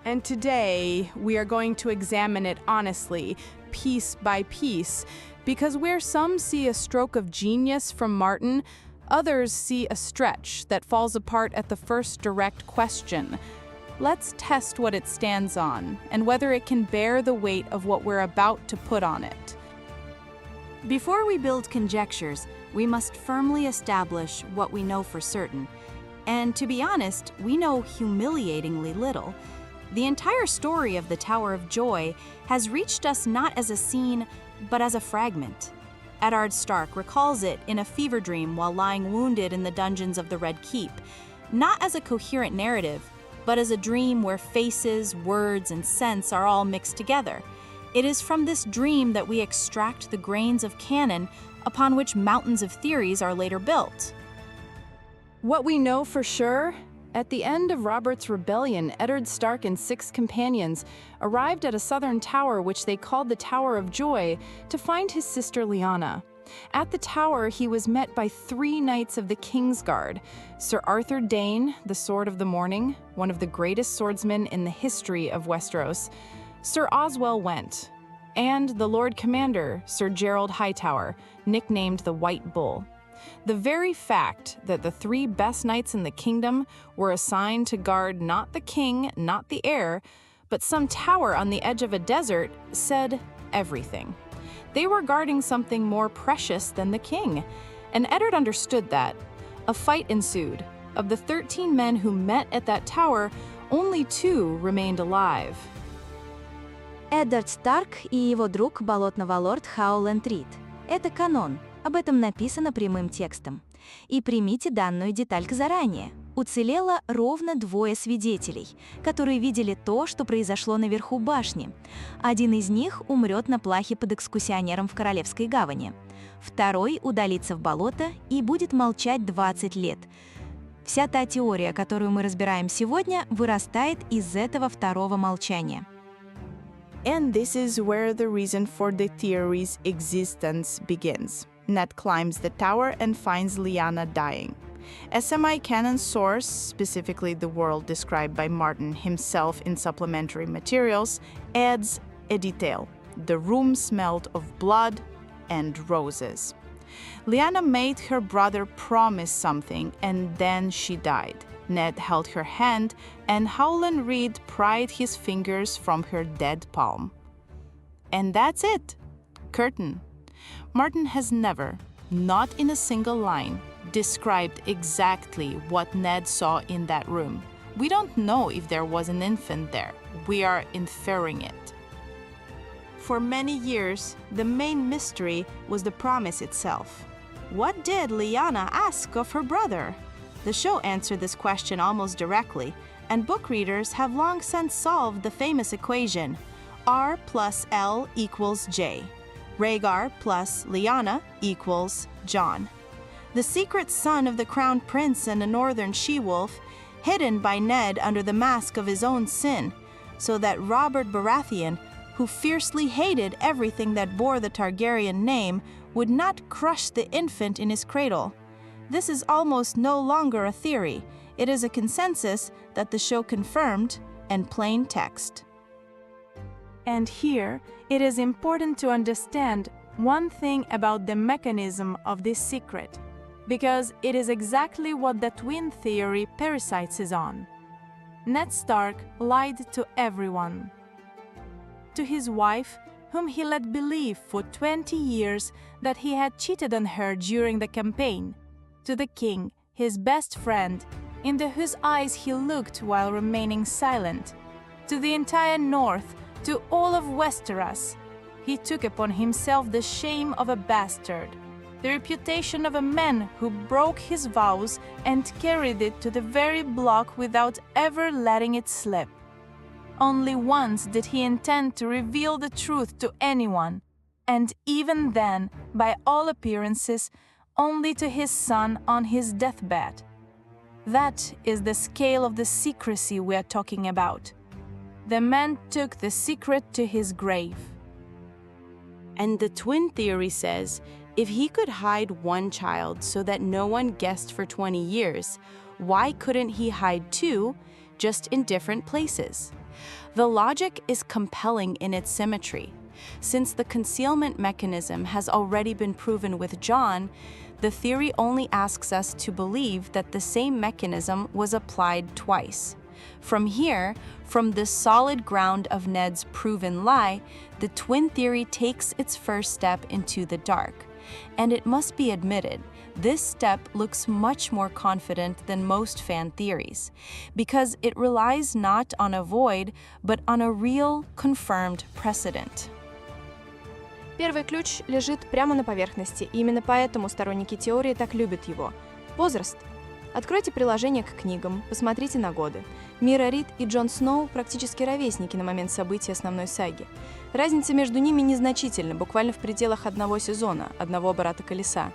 And today, we are going to examine it honestly, piece by piece, because where some see a stroke of genius from Martin, others see a stretch that falls apart at the first direct question. Let's test what it stands on, and whether it can bear the weight of what we're about to put on it. Before we build conjectures, we must firmly establish what we know for certain. And to be honest, we know humiliatingly little. The entire story of the Tower of Joy has reached us not as a scene, but as a fragment. Eddard Stark recalls it in a fever dream while lying wounded in the dungeons of the Red Keep, not as a coherent narrative, but as a dream where faces, words, and sense are all mixed together. It is from this dream that we extract the grains of canon upon which mountains of theories are later built. What we know for sure, at the end of Robert's rebellion, Eddard Stark and 6 companions arrived at a southern tower which they called the Tower of Joy to find his sister Lyanna. At the tower, he was met by 3 knights of the Kingsguard: Sir Arthur Dane, the Sword of the Morning, one of the greatest swordsmen in the history of Westeros, Sir Oswell Went, and the Lord Commander, Sir Gerald Hightower, nicknamed the White Bull. The very fact that the 3 best knights in the kingdom were assigned to guard not the king, not the heir, but some tower on the edge of a desert said everything. They were guarding something more precious than the king, and Eddard understood that. A fight ensued. Of the 13 men who met at that tower, only 2 remained alive. Эддард Старк и его друг болотного лорд Хауленд Рид. Это канон, об этом написано прямым текстом. И примите данную деталь заранее. Уцелело ровно 2 свидетелей, которые видели то, что произошло наверху башни. Один из них умрет на плахе под экскурсионером в Королевской гавани. Второй удалится в болото и будет молчать 20 лет. Вся та теория, которую мы разбираем сегодня, вырастает из этого второго молчания. And this is where the reason for the theory's existence begins. Ned climbs the tower and finds Lyanna dying. A semi-canon source, specifically the world described by Martin himself in supplementary materials, adds a detail. The room smelled of blood and roses. Lyanna made her brother promise something and then she died. Ned held her hand and Howland Reed pried his fingers from her dead palm. And that's it. Curtain. Martin has never, not in a single line, described exactly what Ned saw in that room. We don't know if there was an infant there. We are inferring it. For many years, the main mystery was the promise itself. What did Lyanna ask of her brother? The show answered this question almost directly, and book readers have long since solved the famous equation: R plus L equals J. Rhaegar plus Lyanna equals Jon. The secret son of the crowned prince and a northern she-wolf, hidden by Ned under the mask of his own sin, so that Robert Baratheon, who fiercely hated everything that bore the Targaryen name, would not crush the infant in his cradle. This is almost no longer a theory. It is a consensus that the show confirmed and plain text. And here, it is important to understand one thing about the mechanism of this secret, because it is exactly what the twin theory parasites on. Ned Stark lied to everyone. To his wife, whom he let believe for 20 years that he had cheated on her during the campaign. To the king, his best friend, into whose eyes he looked while remaining silent. To the entire North, to all of Westeros, he took upon himself the shame of a bastard, the reputation of a man who broke his vows and carried it to the very block without ever letting it slip. Only once did he intend to reveal the truth to anyone, and even then, by all appearances, only to his son on his deathbed. That is the scale of the secrecy we are talking about. The man took the secret to his grave. And the twin theory says, if he could hide one child so that no one guessed for 20 years, why couldn't he hide two, just in different places? The logic is compelling in its symmetry. Since the concealment mechanism has already been proven with Jon, the theory only asks us to believe that the same mechanism was applied twice. From here, from the solid ground of Ned's proven lie, the twin theory takes its first step into the dark. And it must be admitted, this step looks much more confident than most fan theories, because it relies not on a void, but on a real, confirmed precedent. Первый ключ лежит прямо на поверхности, и именно поэтому сторонники теории так любят его. Возраст. Откройте приложение к книгам, посмотрите на годы. Мира Рид и Джон Сноу практически ровесники на момент событий основной саги. Разница между ними незначительна, буквально в пределах одного сезона, одного оборота колеса.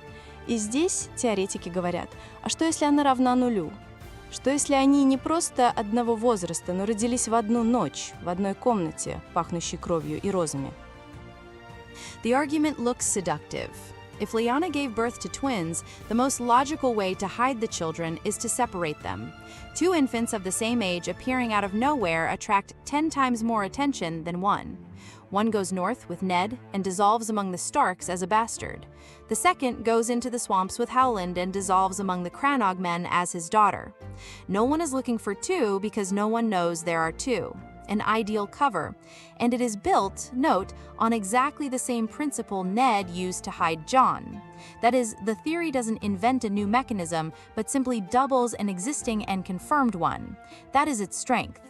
И здесь теоретики говорят, а что если она равна нулю? Что если они не просто одного возраста, но родились в одну ночь, в одной комнате, пахнущей кровью и розами? The argument looks seductive. If Lyanna gave birth to twins, the most logical way to hide the children is to separate them. Two infants of the same age appearing out of nowhere attract 10 times more attention than one. One goes north with Ned and dissolves among the Starks as a bastard. The second goes into the swamps with Howland and dissolves among the Crannog men as his daughter. No one is looking for two because no one knows there are two. An ideal cover, and it is built, note, on exactly the same principle Ned used to hide Jon. That is, the theory doesn't invent a new mechanism, but simply doubles an existing and confirmed one. That is its strength.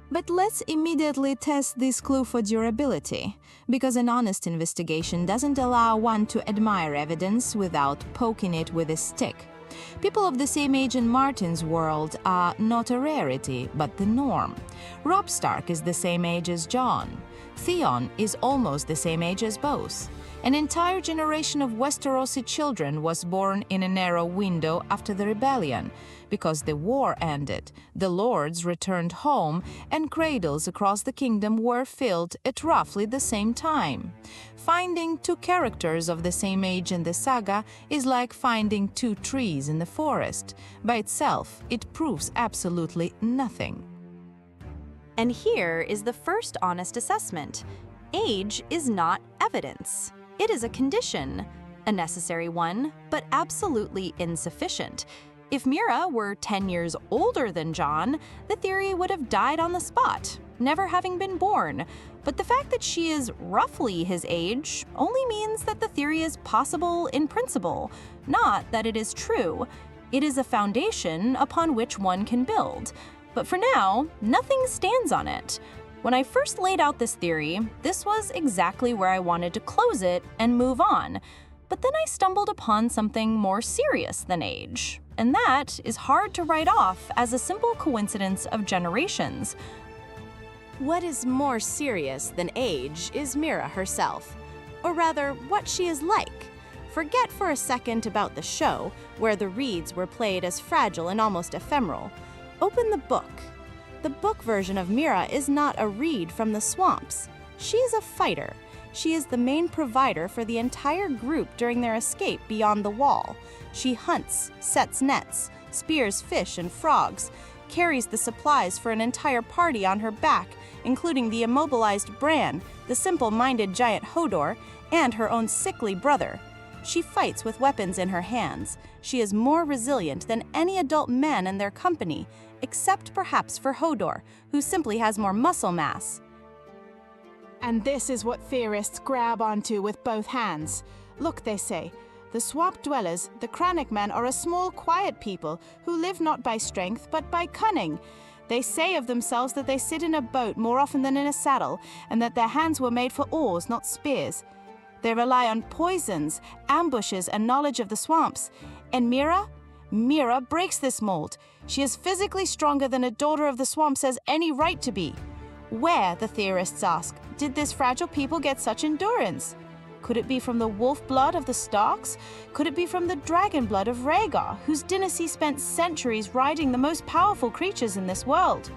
But let's immediately test this clue for durability, because an honest investigation doesn't allow one to admire evidence without poking it with a stick. People of the same age in Martin's world are not a rarity, but the norm. Robb Stark is the same age as Jon. Theon is almost the same age as both. An entire generation of Westerosi children was born in a narrow window after the rebellion. Because the war ended, the lords returned home, and cradles across the kingdom were filled at roughly the same time. Finding two characters of the same age in the saga is like finding two trees in the forest. By itself, it proves absolutely nothing. And here is the first honest assessment. Age is not evidence. It is a condition, a necessary one, but absolutely insufficient. If Mira were 10 years older than Jon, the theory would have died on the spot, never having been born. But the fact that she is roughly his age only means that the theory is possible in principle, not that it is true. It is a foundation upon which one can build. But for now, nothing stands on it. When I first laid out this theory, this was exactly where I wanted to close it and move on. But then I stumbled upon something more serious than age. And that is hard to write off as a simple coincidence of generations. What is more serious than age is Mira herself, or rather, what she is like. Forget for a second about the show, where the reeds were played as fragile and almost ephemeral. Open the book. The book version of Mira is not a reed from the swamps. She is a fighter. She is the main provider for the entire group during their escape beyond the wall. She hunts, sets nets, spears fish and frogs, carries the supplies for an entire party on her back, including the immobilized Bran, the simple-minded giant Hodor, and her own sickly brother. She fights with weapons in her hands. She is more resilient than any adult man in their company, except perhaps for Hodor, who simply has more muscle mass. And this is what theorists grab onto with both hands. Look, they say, the swamp dwellers, the Cranach men, are a small, quiet people who live not by strength, but by cunning. They say of themselves that they sit in a boat more often than in a saddle, and that their hands were made for oars, not spears. They rely on poisons, ambushes, and knowledge of the swamps. And Mira breaks this mold. She is physically stronger than a daughter of the swamps has any right to be. Where, the theorists ask, did this fragile people get such endurance? Could it be from the wolf blood of the Starks? Could it be from the dragon blood of Rhaegar, whose dynasty spent centuries riding the most powerful creatures in this world?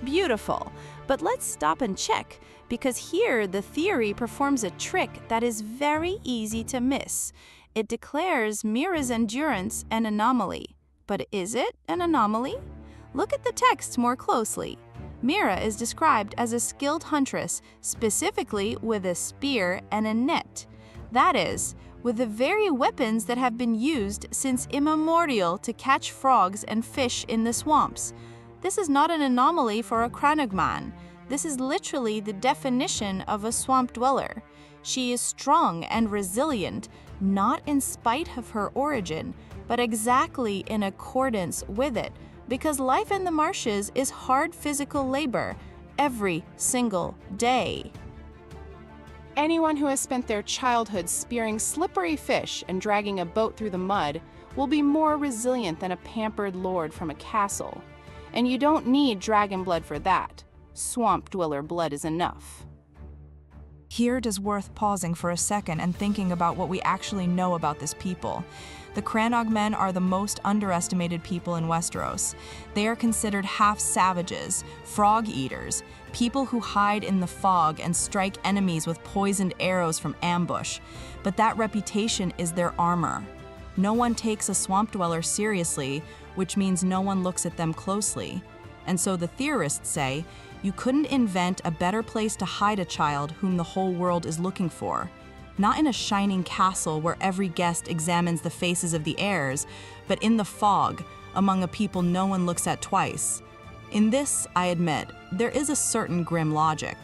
Beautiful, but let's stop and check, because here the theory performs a trick that is very easy to miss. It declares Mira's endurance an anomaly. But is it an anomaly? Look at the text more closely. Mira is described as a skilled huntress, specifically with a spear and a net. That is, with the very weapons that have been used since immemorial to catch frogs and fish in the swamps. This is not an anomaly for a Cranach man. This is literally the definition of a swamp dweller. She is strong and resilient, not in spite of her origin, but exactly in accordance with it, because life in the marshes is hard physical labor every single day. Anyone who has spent their childhood spearing slippery fish and dragging a boat through the mud will be more resilient than a pampered lord from a castle. And you don't need dragon blood for that. Swamp dweller blood is enough. Here it is worth pausing for a second and thinking about what we actually know about this people. The Cranach men are the most underestimated people in Westeros. They are considered half-savages, frog eaters, people who hide in the fog and strike enemies with poisoned arrows from ambush. But that reputation is their armor. No one takes a swamp dweller seriously, which means no one looks at them closely. And so the theorists say, you couldn't invent a better place to hide a child whom the whole world is looking for. Not in a shining castle where every guest examines the faces of the heirs, but in the fog, among a people no one looks at twice. In this, I admit, there is a certain grim logic.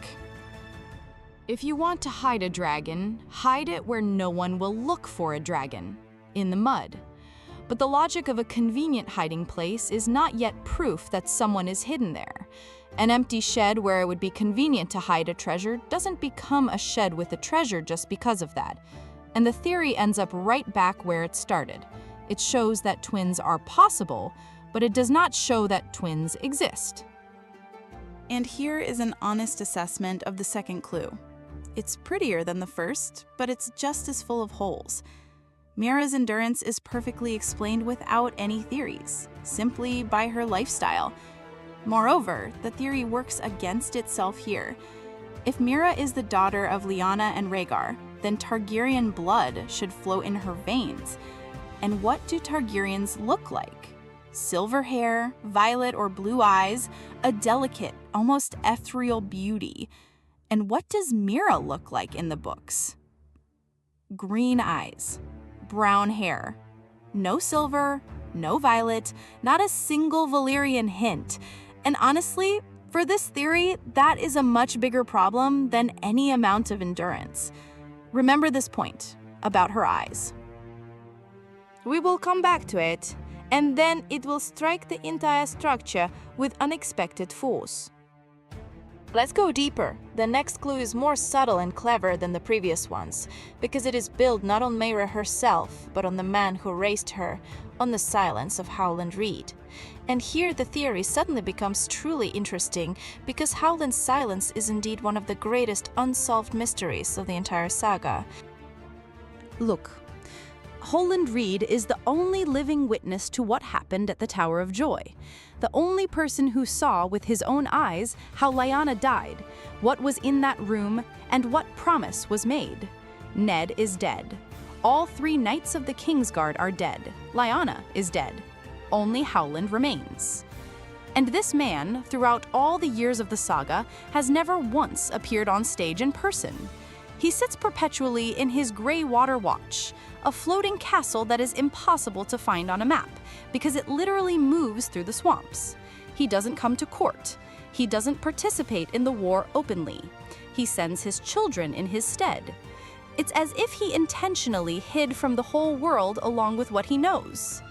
If you want to hide a dragon, hide it where no one will look for a dragon, in the mud. But the logic of a convenient hiding place is not yet proof that someone is hidden there. An empty shed where it would be convenient to hide a treasure doesn't become a shed with a treasure just because of that. And the theory ends up right back where it started. It shows that twins are possible, but it does not show that twins exist. And here is an honest assessment of the second clue. It's prettier than the first, but it's just as full of holes. Mira's endurance is perfectly explained without any theories, simply by her lifestyle. Moreover, the theory works against itself here. If Mira is the daughter of Lyanna and Rhaegar, then Targaryen blood should flow in her veins. And what do Targaryens look like? Silver hair, violet or blue eyes, a delicate, almost ethereal beauty. And what does Mira look like in the books? Green eyes, brown hair, no silver, no violet, not a single Valyrian hint. And honestly, for this theory, that is a much bigger problem than any amount of endurance. Remember this point about her eyes. We will come back to it, and then it will strike the entire structure with unexpected force. Let's go deeper. The next clue is more subtle and clever than the previous ones, because it is built not on Mira herself, but on the man who raised her, on the silence of Howland Reed. And here the theory suddenly becomes truly interesting, because Howland's silence is indeed one of the greatest unsolved mysteries of the entire saga. Look, Howland Reed is the only living witness to what happened at the Tower of Joy. The only person who saw with his own eyes how Lyanna died, what was in that room, and what promise was made. Ned is dead. All 3 knights of the Kingsguard are dead. Lyanna is dead. Only Howland remains. And this man, throughout all the years of the saga, has never once appeared on stage in person. He sits perpetually in his Grey Water Watch, a floating castle that is impossible to find on a map, because it literally moves through the swamps. He doesn't come to court. He doesn't participate in the war openly. He sends his children in his stead. It's as if he intentionally hid from the whole world along with what he knows.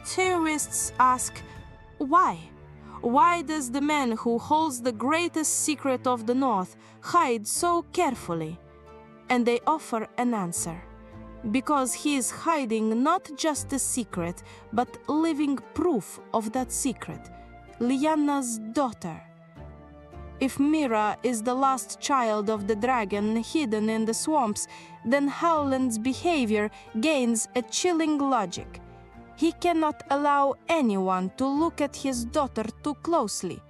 Theorists ask, why? Why does the man who holds the greatest secret of the North hide so carefully? And they offer an answer. Because he is hiding not just a secret, but living proof of that secret, Lyanna's daughter. If Mira is the last child of the dragon hidden in the swamps, then Howland's behavior gains a chilling logic. He cannot allow anyone to look at his daughter too closely.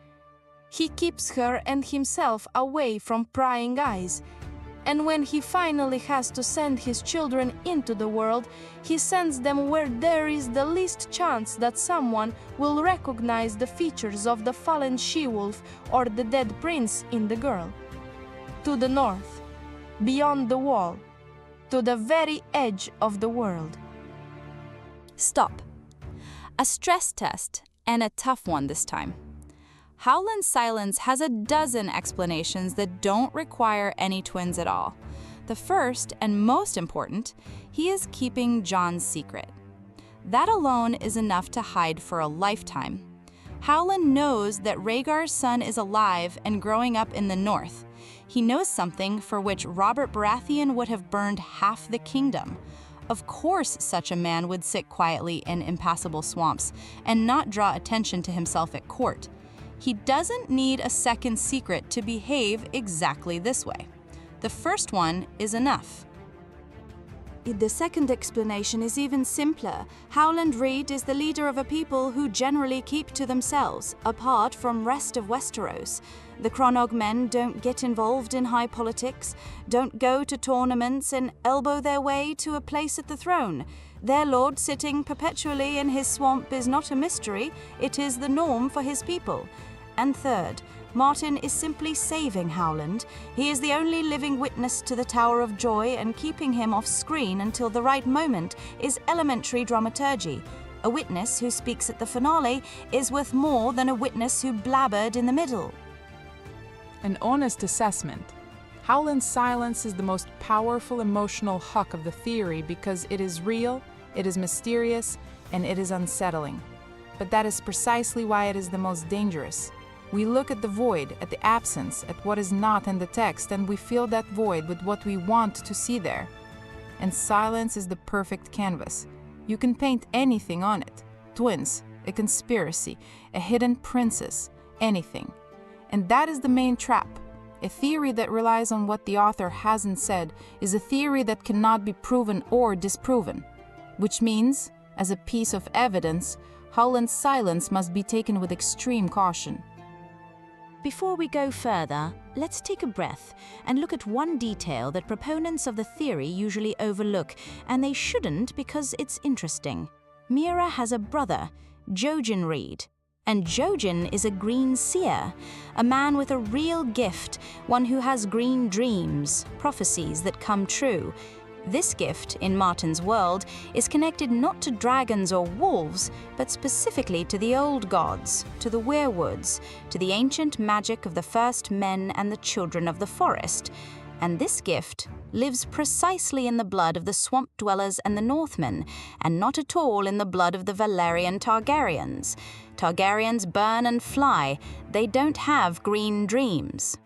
He keeps her and himself away from prying eyes. And when he finally has to send his children into the world, he sends them where there is the least chance that someone will recognize the features of the fallen she-wolf or the dead prince in the girl. To the north, beyond the wall, to the very edge of the world. Stop. A stress test, and a tough one this time. Howland's silence has a dozen explanations that don't require any twins at all. The first, and most important, he is keeping Jon's secret. That alone is enough to hide for a lifetime. Howland knows that Rhaegar's son is alive and growing up in the north. He knows something for which Robert Baratheon would have burned half the kingdom. Of course such a man would sit quietly in impassable swamps and not draw attention to himself at court. He doesn't need a second secret to behave exactly this way. The first one is enough. The second explanation is even simpler. Howland Reed is the leader of a people who generally keep to themselves, apart from rest of Westeros. The Cronog men don't get involved in high politics, don't go to tournaments and elbow their way to a place at the throne. Their lord sitting perpetually in his swamp is not a mystery, it is the norm for his people. And third, Martin is simply saving Howland. He is the only living witness to the Tower of Joy, and keeping him off screen until the right moment is elementary dramaturgy. A witness who speaks at the finale is worth more than a witness who blabbered in the middle. An honest assessment. Howland's silence is the most powerful emotional hook of the theory because it is real, it is mysterious, and it is unsettling. But that is precisely why it is the most dangerous. We look at the void, at the absence, at what is not in the text, and we fill that void with what we want to see there. And silence is the perfect canvas. You can paint anything on it. Twins, a conspiracy, a hidden princess, anything. And that is the main trap. A theory that relies on what the author hasn't said is a theory that cannot be proven or disproven. Which means, as a piece of evidence, Howland's silence must be taken with extreme caution. Before we go further, let's take a breath and look at one detail that proponents of the theory usually overlook, and they shouldn't because it's interesting. Mira has a brother, Jojen Reed. And Jojen is a green seer, a man with a real gift, one who has green dreams, prophecies that come true. This gift, in Martin's world, is connected not to dragons or wolves, but specifically to the old gods, to the werewoods, to the ancient magic of the first men and the children of the forest. And this gift lives precisely in the blood of the swamp dwellers and the Northmen, and not at all in the blood of the Valerian Targaryens. Targaryens burn and fly. They don't have green dreams.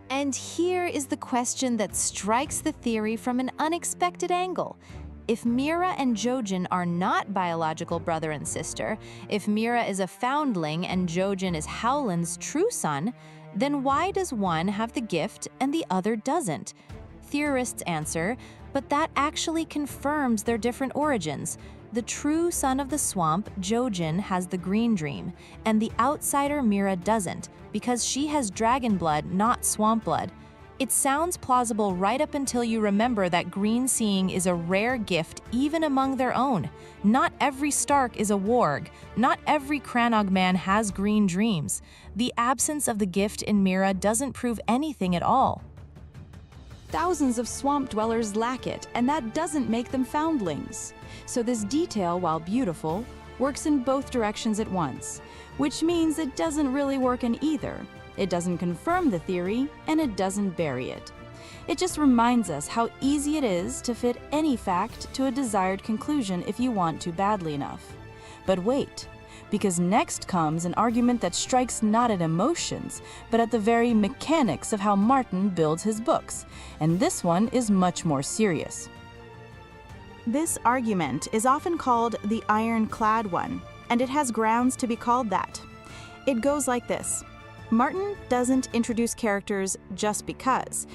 And here is the question that strikes the theory from an unexpected angle. If Mira and Jojen are not biological brother and sister, if Mira is a foundling and Jojen is Howland's true son, then why does one have the gift and the other doesn't? Theorists answer, but that actually confirms their different origins. The true son of the swamp, Jojen, has the green dream, and the outsider Mira doesn't, because she has dragon blood, not swamp blood. It sounds plausible right up until you remember that green seeing is a rare gift even among their own. Not every Stark is a warg. Not every Crannog man has green dreams. The absence of the gift in Mira doesn't prove anything at all. Thousands of swamp dwellers lack it, and that doesn't make them foundlings. So this detail, while beautiful, works in both directions at once, which means it doesn't really work in either. It doesn't confirm the theory, and it doesn't bury it. It just reminds us how easy it is to fit any fact to a desired conclusion if you want to badly enough. But wait, because next comes an argument that strikes not at emotions, but at the very mechanics of how Martin builds his books, and this one is much more serious. This argument is often called the ironclad one, and it has grounds to be called that. It goes like this. Martin doesn't introduce characters just because.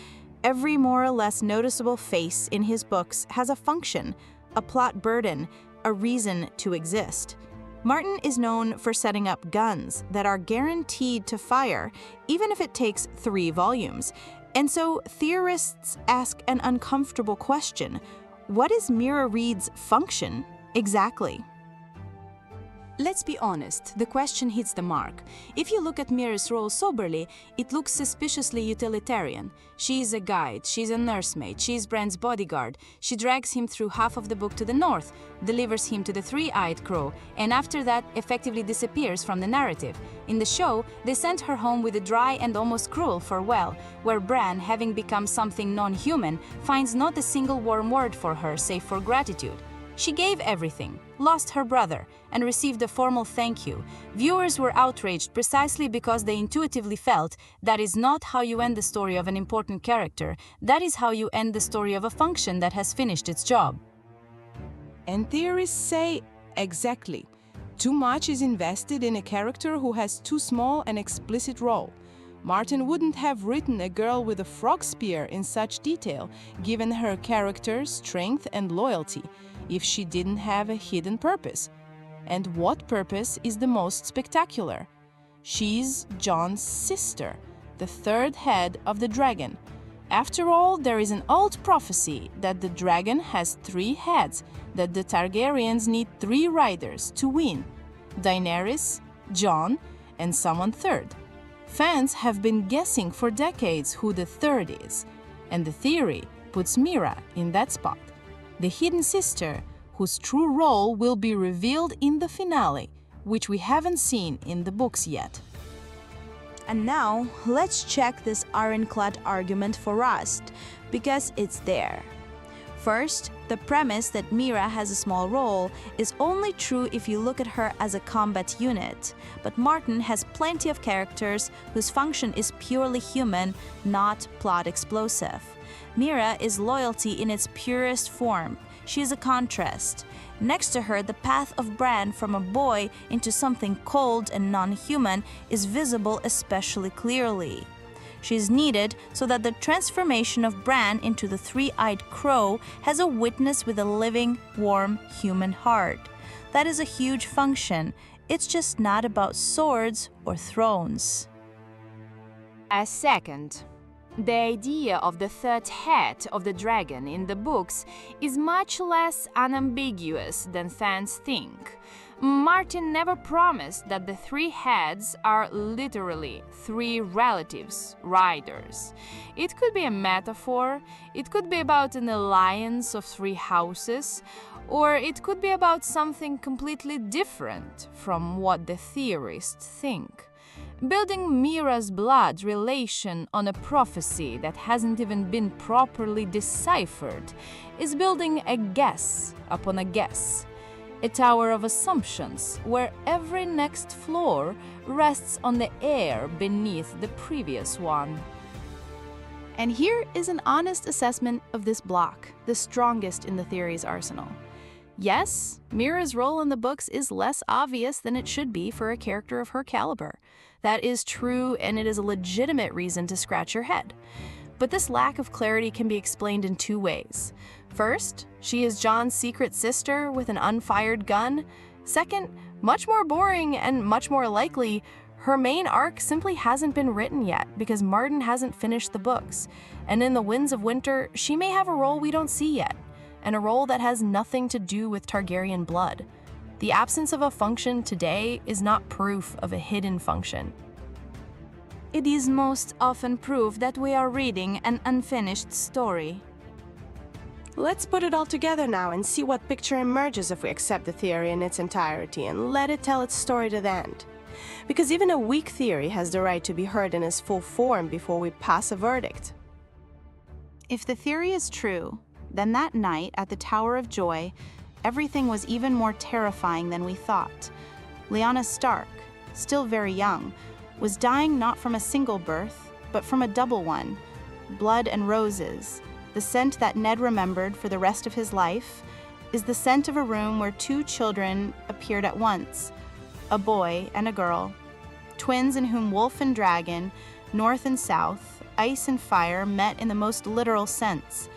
Every more or less noticeable face in his books has a function, a plot burden, a reason to exist. Martin is known for setting up guns that are guaranteed to fire, even if it takes 3 volumes. And so theorists ask an uncomfortable question. What is Mira Reed's function exactly? Let's be honest, the question hits the mark. If you look at Mira's role soberly, it looks suspiciously utilitarian. She is a guide, she's a nursemaid, she's Bran's bodyguard. She drags him through half of the book to the north, delivers him to the three-eyed crow, and after that effectively disappears from the narrative. In the show, they sent her home with a dry and almost cruel farewell, where Bran, having become something non-human, finds not a single warm word for her save for gratitude. She gave everything, lost her brother, and received a formal thank you. Viewers were outraged precisely because they intuitively felt that is not how you end the story of an important character. That is how you end the story of a function that has finished its job. And theorists say exactly. Too much is invested in a character who has too small an explicit role. Martin wouldn't have written a girl with a frog spear in such detail, given her character's strength and loyalty, if she didn't have a hidden purpose. And what purpose is the most spectacular? She's Jon's sister, the third head of the dragon. After all, there is an old prophecy that the dragon has 3 heads, that the Targaryens need 3 riders to win: Daenerys, Jon, and someone third. Fans have been guessing for decades who the third is, and the theory puts Mira in that spot, the hidden sister whose true role will be revealed in the finale, which we haven't seen in the books yet. And now, let's check this ironclad argument for us, because it's there. First, the premise that Mira has a small role is only true if you look at her as a combat unit, but Martin has plenty of characters whose function is purely human, not plot explosive. Mira is loyalty in its purest form. She is a contrast. Next to her, the path of Bran from a boy into something cold and non-human is visible especially clearly. She is needed so that the transformation of Bran into the three-eyed crow has a witness with a living, warm human heart. That is a huge function. It's just not about swords or thrones. A second, the idea of the third head of the dragon in the books is much less unambiguous than fans think. Martin never promised that the three heads are literally three relatives, riders. It could be a metaphor, it could be about an alliance of three houses, or it could be about something completely different from what the theorists think. Building Mira's blood relation on a prophecy that hasn't even been properly deciphered is building a guess upon a guess. A tower of assumptions where every next floor rests on the air beneath the previous one. And here is an honest assessment of this block, the strongest in the theory's arsenal. Yes, Mira's role in the books is less obvious than it should be for a character of her caliber. That is true, and it is a legitimate reason to scratch your head. But this lack of clarity can be explained in two ways. First, she is Jon's secret sister with an unfired gun. Second, much more boring and much more likely, her main arc simply hasn't been written yet because Martin hasn't finished the books. And in The Winds of Winter, she may have a role we don't see yet, and a role that has nothing to do with Targaryen blood. The absence of a function today is not proof of a hidden function. It is most often proof that we are reading an unfinished story. Let's put it all together now and see what picture emerges if we accept the theory in its entirety and let it tell its story to the end. Because even a weak theory has the right to be heard in its full form before we pass a verdict. If the theory is true, then that night at the Tower of Joy, everything was even more terrifying than we thought. Lyanna Stark, still very young, was dying not from a single birth, but from a double one. Blood and roses, the scent that Ned remembered for the rest of his life, is the scent of a room where two children appeared at once, a boy and a girl, twins in whom wolf and dragon, north and south, ice and fire met in the most literal sense.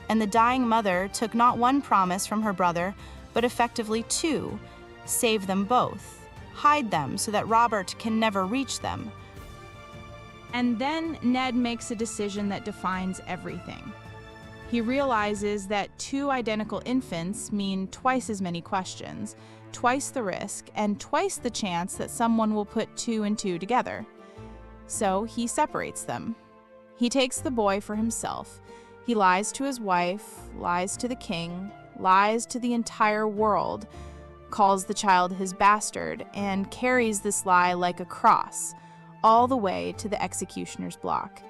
And the dying mother took not one promise from her brother, but effectively two: save them both, hide them so that Robert can never reach them. And then Ned makes a decision that defines everything. He realizes that two identical infants mean twice as many questions, twice the risk, and twice the chance that someone will put two and two together. So he separates them. He takes the boy for himself. He lies to his wife, lies to the king, lies to the entire world, calls the child his bastard, and carries this lie like a cross, all the way to the executioner's block.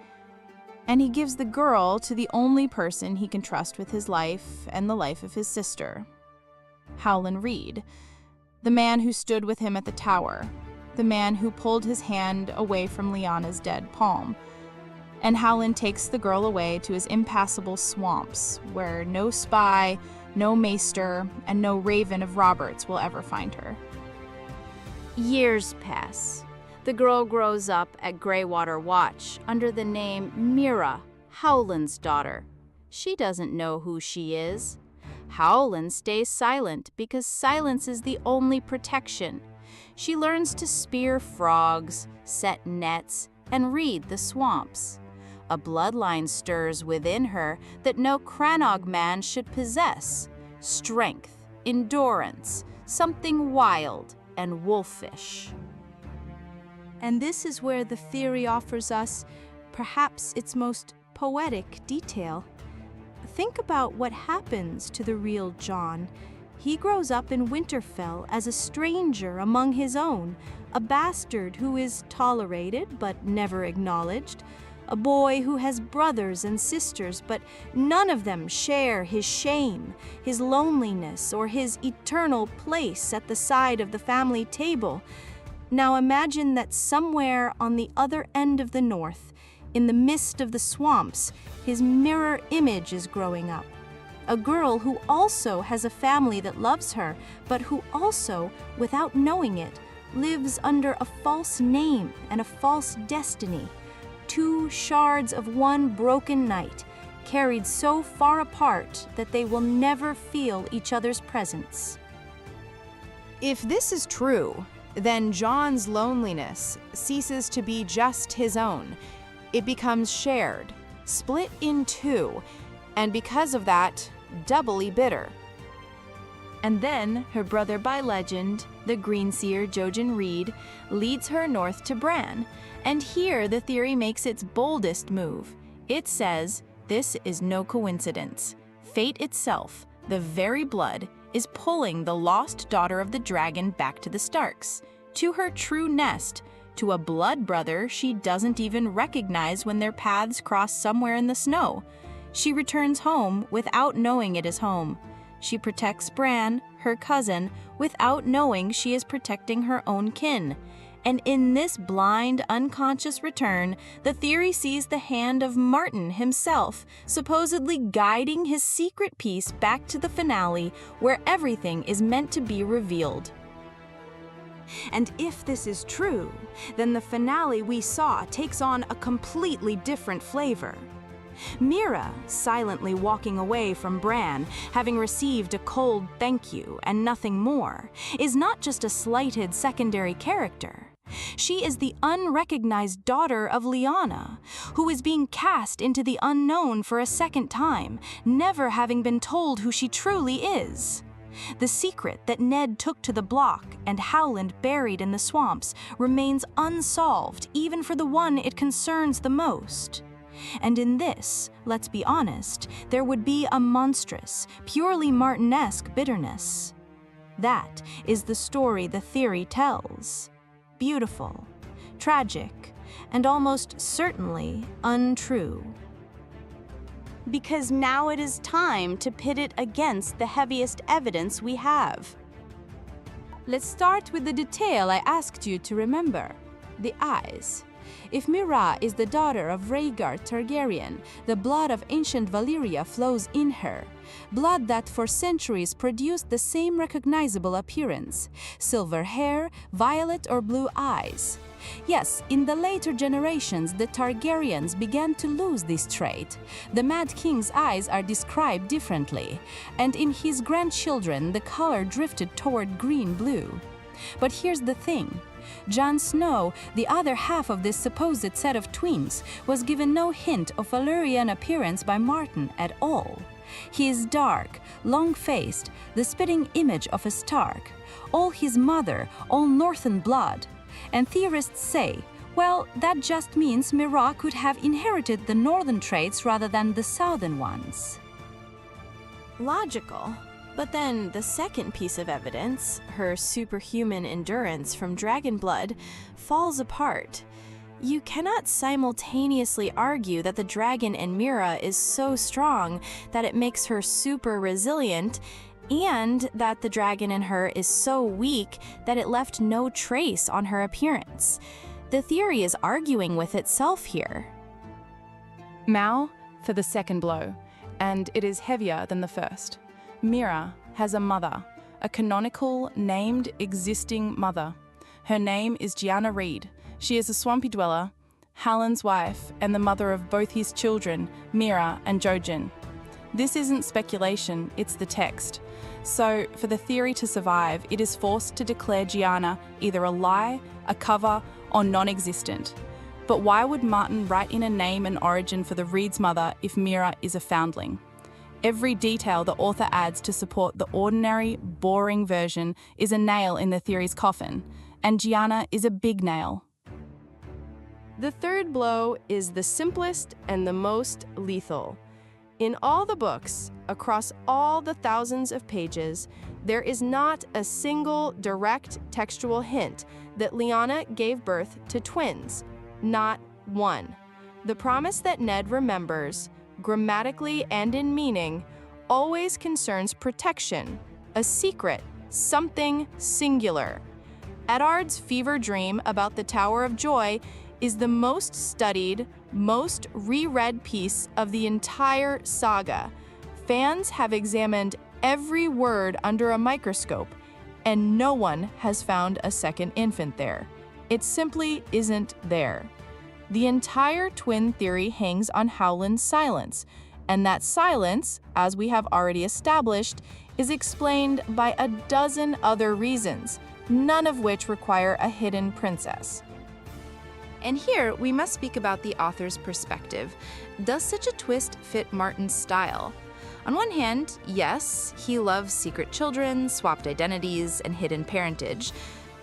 And he gives the girl to the only person he can trust with his life and the life of his sister. Howland Reed, the man who stood with him at the tower, the man who pulled his hand away from Lyanna's dead palm. And Howland takes the girl away to his impassable swamps, where no spy, no maester, and no raven of Robert's will ever find her. Years pass. The girl grows up at Greywater Watch under the name Mira, Howland's daughter. She doesn't know who she is. Howland stays silent because silence is the only protection. She learns to spear frogs, set nets, and read the swamps. A bloodline stirs within her that no Crannog man should possess: strength, endurance, something wild and wolfish. And this is where the theory offers us perhaps its most poetic detail. Think about what happens to the real Jon. He grows up in Winterfell as a stranger among his own, a bastard who is tolerated but never acknowledged, a boy who has brothers and sisters, but none of them share his shame, his loneliness, or his eternal place at the side of the family table. Now imagine that somewhere on the other end of the north, In the midst of the swamps, his mirror image is growing up. A girl who also has a family that loves her, but who also, without knowing it, lives under a false name and a false destiny. Two shards of one broken night, carried so far apart that they will never feel each other's presence. If this is true, then John's loneliness ceases to be just his own. It becomes shared, split in two, and because of that, doubly bitter. And then her brother by legend, the Greenseer Jojen Reed, leads her north to Bran. And here the theory makes its boldest move. It says, this is no coincidence. Fate itself, the very blood, is pulling the lost daughter of the dragon back to the Starks, to her true nest, to a blood brother she doesn't even recognize when their paths cross somewhere in the snow. She returns home without knowing it is home. She protects Bran, her cousin, without knowing she is protecting her own kin. And in this blind, unconscious return, the theory sees the hand of Martin himself, supposedly guiding his secret piece back to the finale, where everything is meant to be revealed. And if this is true, then the finale we saw takes on a completely different flavor. Mira, silently walking away from Bran, having received a cold thank you and nothing more, is not just a slighted secondary character. She is the unrecognized daughter of Lyanna, who is being cast into the unknown for a second time, never having been told who she truly is. The secret that Ned took to the block and Howland buried in the swamps remains unsolved even for the one it concerns the most. And in this, let's be honest, there would be a monstrous, purely Martinesque bitterness. That is the story the theory tells. Beautiful, tragic, and almost certainly untrue. Because now it is time to pit it against the heaviest evidence we have. Let's start with the detail I asked you to remember, the eyes. If Mira is the daughter of Rhaegar Targaryen, the blood of ancient Valyria flows in her, blood that for centuries produced the same recognizable appearance: silver hair, violet or blue eyes. Yes, in the later generations, the Targaryens began to lose this trait. The Mad King's eyes are described differently, and in his grandchildren, the color drifted toward green-blue. But here's the thing. Jon Snow, the other half of this supposed set of twins, was given no hint of Valyrian appearance by Martin at all. He is dark, long-faced, the spitting image of a Stark. All his mother, all Northern blood. And theorists say, well, that just means Mira could have inherited the northern traits rather than the southern ones. Logical. But then the second piece of evidence, her superhuman endurance from dragon blood, falls apart. You cannot simultaneously argue that the dragon in Mira is so strong that it makes her super resilient, and that the dragon in her is so weak that it left no trace on her appearance. The theory is arguing with itself here. Mao for the second blow, and it is heavier than the first. Mira has a mother, a canonical, named, existing mother. Her name is Gianna Reed. She is a swampy dweller, Hallin's wife, and the mother of both his children, Mira and Jojen. This isn't speculation, it's the text. So, for the theory to survive, it is forced to declare Gianna either a lie, a cover, or non-existent. But why would Martin write in a name and origin for the Reed's mother if Mira is a foundling? Every detail the author adds to support the ordinary, boring version is a nail in the theory's coffin, and Gianna is a big nail. The third blow is the simplest and the most lethal. In all the books, across all the thousands of pages, there is not a single direct textual hint that Lyanna gave birth to twins. Not one. The promise that Ned remembers, grammatically and in meaning, always concerns protection, a secret, something singular. Eddard's fever dream about the Tower of Joy is the most studied, most reread piece of the entire saga. Fans have examined every word under a microscope, and no one has found a second infant there. It simply isn't there. The entire twin theory hangs on Howland's silence, and that silence, as we have already established, is explained by a dozen other reasons, none of which require a hidden princess. And here, we must speak about the author's perspective. Does such a twist fit Martin's style? On one hand, yes, he loves secret children, swapped identities, and hidden parentage.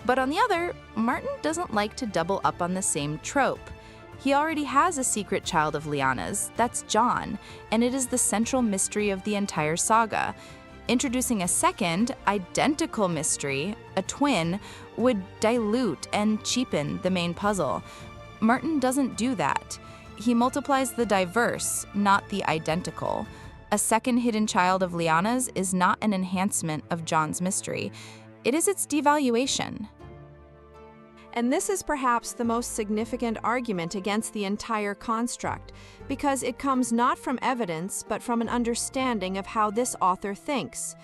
But on the other, Martin doesn't like to double up on the same trope. He already has a secret child of Lyanna's, that's John, and it is the central mystery of the entire saga. Introducing a second, identical mystery, a twin, would dilute and cheapen the main puzzle. Martin doesn't do that. He multiplies the diverse, not the identical. A second hidden child of Lyanna's is not an enhancement of John's mystery. It is its devaluation. And this is perhaps the most significant argument against the entire construct, because it comes not from evidence, but from an understanding of how this author thinks.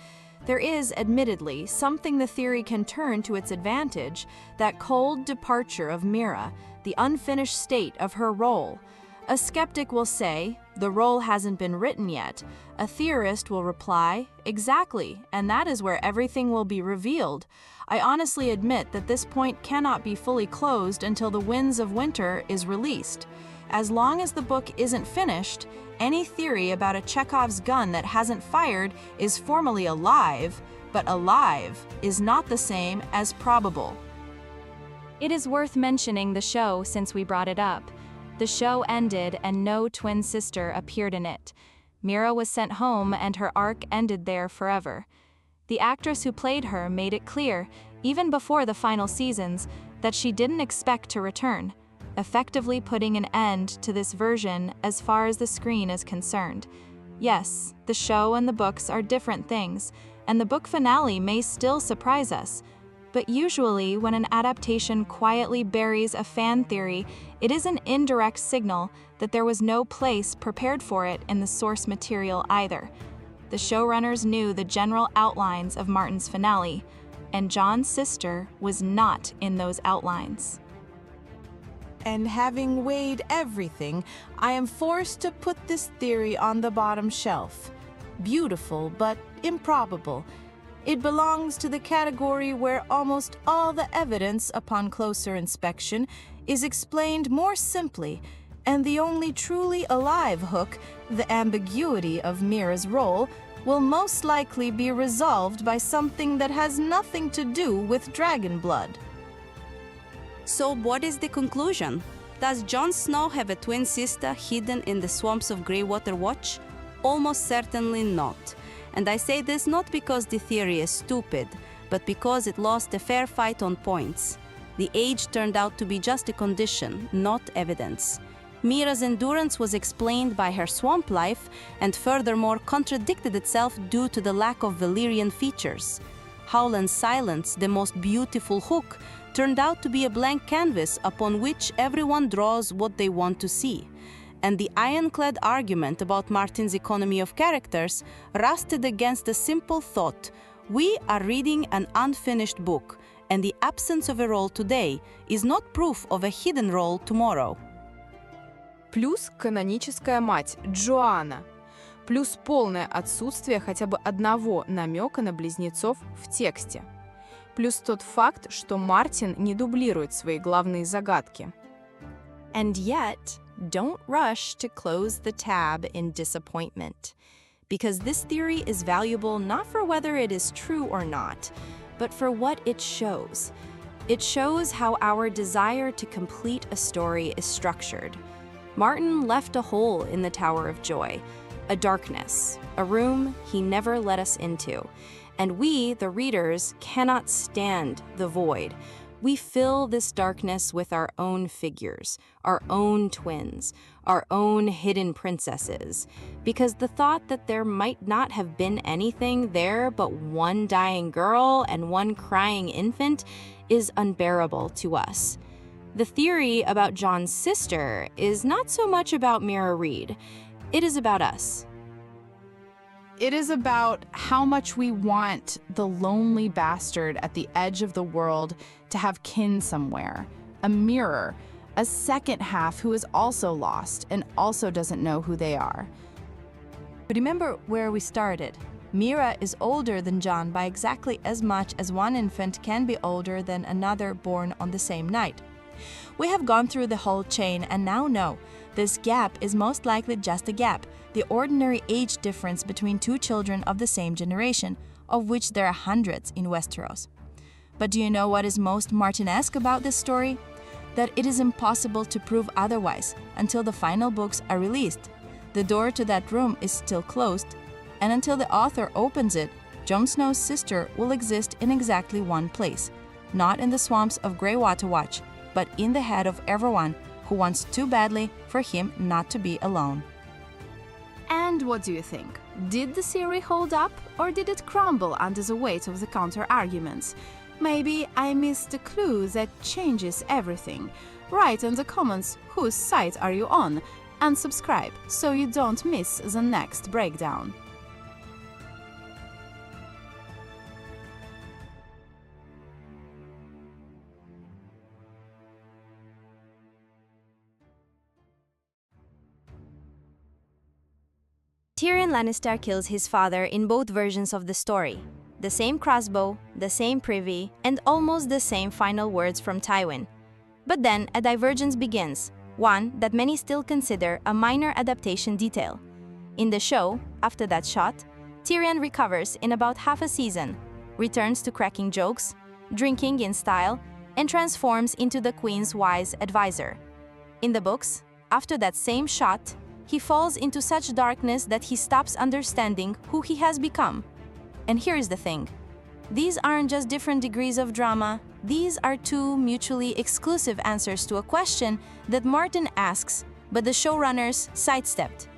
There is, admittedly, something the theory can turn to its advantage, that cold departure of Mira, the unfinished state of her role. A skeptic will say, the role hasn't been written yet. A theorist will reply, exactly, and that is where everything will be revealed. I honestly admit that this point cannot be fully closed until The Winds of Winter is released. As long as the book isn't finished, any theory about a Chekhov's gun that hasn't fired is formally alive, but alive is not the same as probable. It is worth mentioning the show since we brought it up. The show ended and no twin sister appeared in it. Mira was sent home and her arc ended there forever. The actress who played her made it clear, even before the final seasons, that she didn't expect to return, effectively putting an end to this version as far as the screen is concerned. Yes, the show and the books are different things, and the book finale may still surprise us. But usually, when an adaptation quietly buries a fan theory, it is an indirect signal that there was no place prepared for it in the source material either. The showrunners knew the general outlines of Martin's finale, and John's sister was not in those outlines. And having weighed everything, I am forced to put this theory on the bottom shelf. Beautiful, but improbable. It belongs to the category where almost all the evidence, upon closer inspection, is explained more simply, and the only truly alive hook, the ambiguity of Mira's role, will most likely be resolved by something that has nothing to do with dragon blood. So what is the conclusion? Does Jon Snow have a twin sister hidden in the swamps of Greywater Watch? Almost certainly not. And I say this not because the theory is stupid, but because it lost a fair fight on points. The age turned out to be just a condition, not evidence. Mira's endurance was explained by her swamp life and furthermore contradicted itself due to the lack of Valyrian features. Howland's silence, the most beautiful hook, turned out to be a blank canvas upon which everyone draws what they want to see. And the ironclad argument about Martin's economy of characters rusted against a simple thought: we are reading an unfinished book, and the absence of a role today is not proof of a hidden role tomorrow. Плюс каноническая мать Джоанна. Плюс полное отсутствие хотя бы одного намека на близнецов в тексте. Плюс тот факт, что Мартин не дублирует свои главные загадки. And yet, don't rush to close the tab in disappointment, because this theory is valuable not for whether it is true or not, but for what it shows. It shows how our desire to complete a story is structured. Martin left a hole in the Tower of Joy, a darkness, a room he never let us into, and we, the readers, cannot stand the void. We fill this darkness with our own figures, our own twins, our own hidden princesses, because the thought that there might not have been anything there but one dying girl and one crying infant is unbearable to us. The theory about Jon's sister is not so much about Mira Reed. It is about us. It is about how much we want the lonely bastard at the edge of the world to have kin somewhere, a mirror, a second half who is also lost and also doesn't know who they are. Remember where we started. Mira is older than Jon by exactly as much as one infant can be older than another born on the same night. We have gone through the whole chain and now know this gap is most likely just a gap, the ordinary age difference between two children of the same generation, of which there are hundreds in Westeros. But do you know what is most Martinesque about this story? That it is impossible to prove otherwise until the final books are released. The door to that room is still closed, and until the author opens it, Jon Snow's sister will exist in exactly one place, not in the swamps of Greywater Watch, but in the head of everyone who wants too badly for him not to be alone. And what do you think? Did the theory hold up, or did it crumble under the weight of the counter-arguments? Maybe I missed a clue that changes everything. Write in the comments whose side are you on, and subscribe so you don't miss the next breakdown. Tyrion Lannister kills his father in both versions of the story. The same crossbow, the same privy, and almost the same final words from Tywin. But then a divergence begins, one that many still consider a minor adaptation detail. In the show, after that shot, Tyrion recovers in about half a season, returns to cracking jokes, drinking in style, and transforms into the Queen's wise advisor. In the books, after that same shot, he falls into such darkness that he stops understanding who he has become. And here's the thing. These aren't just different degrees of drama, these are two mutually exclusive answers to a question that Martin asks, but the showrunners sidestepped.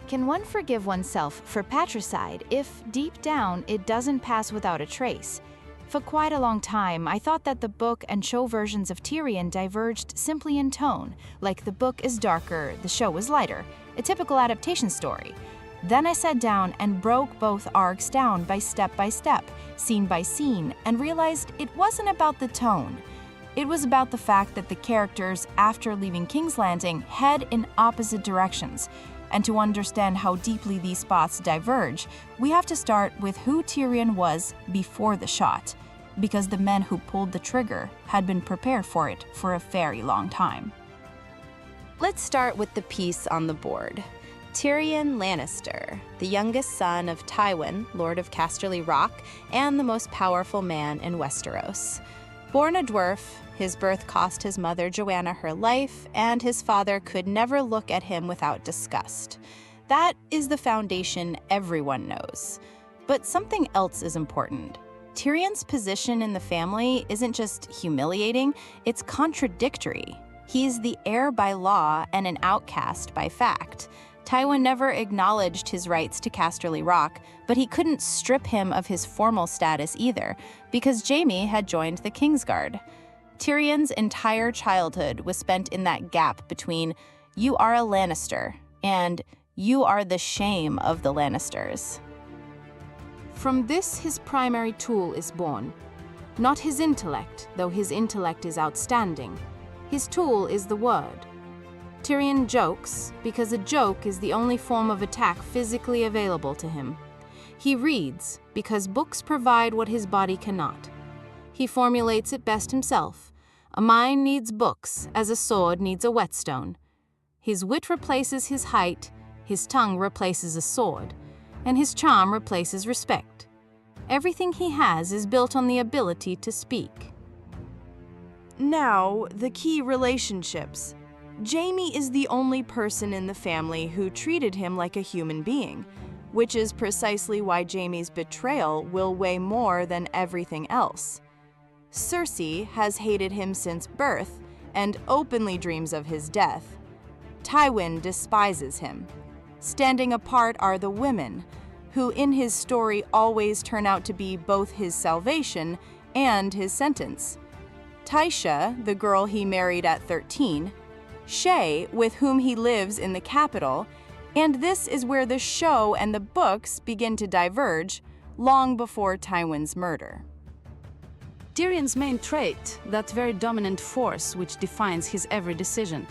Can one forgive oneself for patricide if, deep down, it doesn't pass without a trace? For quite a long time, I thought that the book and show versions of Tyrion diverged simply in tone, like the book is darker, the show is lighter, a typical adaptation story. Then I sat down and broke both arcs down by step, scene by scene, and realized it wasn't about the tone. It was about the fact that the characters, after leaving King's Landing, head in opposite directions. And to understand how deeply these spots diverge, we have to start with who Tyrion was before the shot, because the men who pulled the trigger had been prepared for it for a very long time. Let's start with the piece on the board. Tyrion Lannister, the youngest son of Tywin, Lord of Casterly Rock, and the most powerful man in Westeros. Born a dwarf, his birth cost his mother Joanna her life, and his father could never look at him without disgust. That is the foundation everyone knows. But something else is important. Tyrion's position in the family isn't just humiliating, it's contradictory. He's the heir by law and an outcast by fact. Tywin never acknowledged his rights to Casterly Rock, but he couldn't strip him of his formal status either, because Jaime had joined the Kingsguard. Tyrion's entire childhood was spent in that gap between "you are a Lannister" and "you are the shame of the Lannisters." From this his primary tool is born. Not his intellect, though his intellect is outstanding. His tool is the word. Tyrion jokes because a joke is the only form of attack physically available to him. He reads because books provide what his body cannot. He formulates it best himself. A mind needs books as a sword needs a whetstone. His wit replaces his height, his tongue replaces a sword, and his charm replaces respect. Everything he has is built on the ability to speak. Now, the key relationships. Jaime is the only person in the family who treated him like a human being, which is precisely why Jaime's betrayal will weigh more than everything else. Cersei has hated him since birth and openly dreams of his death. Tywin despises him. Standing apart are the women, who in his story always turn out to be both his salvation and his sentence. Tysha, the girl he married at 13, Shay, with whom he lives in the capital, and this is where the show and the books begin to diverge, long before Tywin's murder. Tyrion's main trait, that very dominant force which defines his every decision,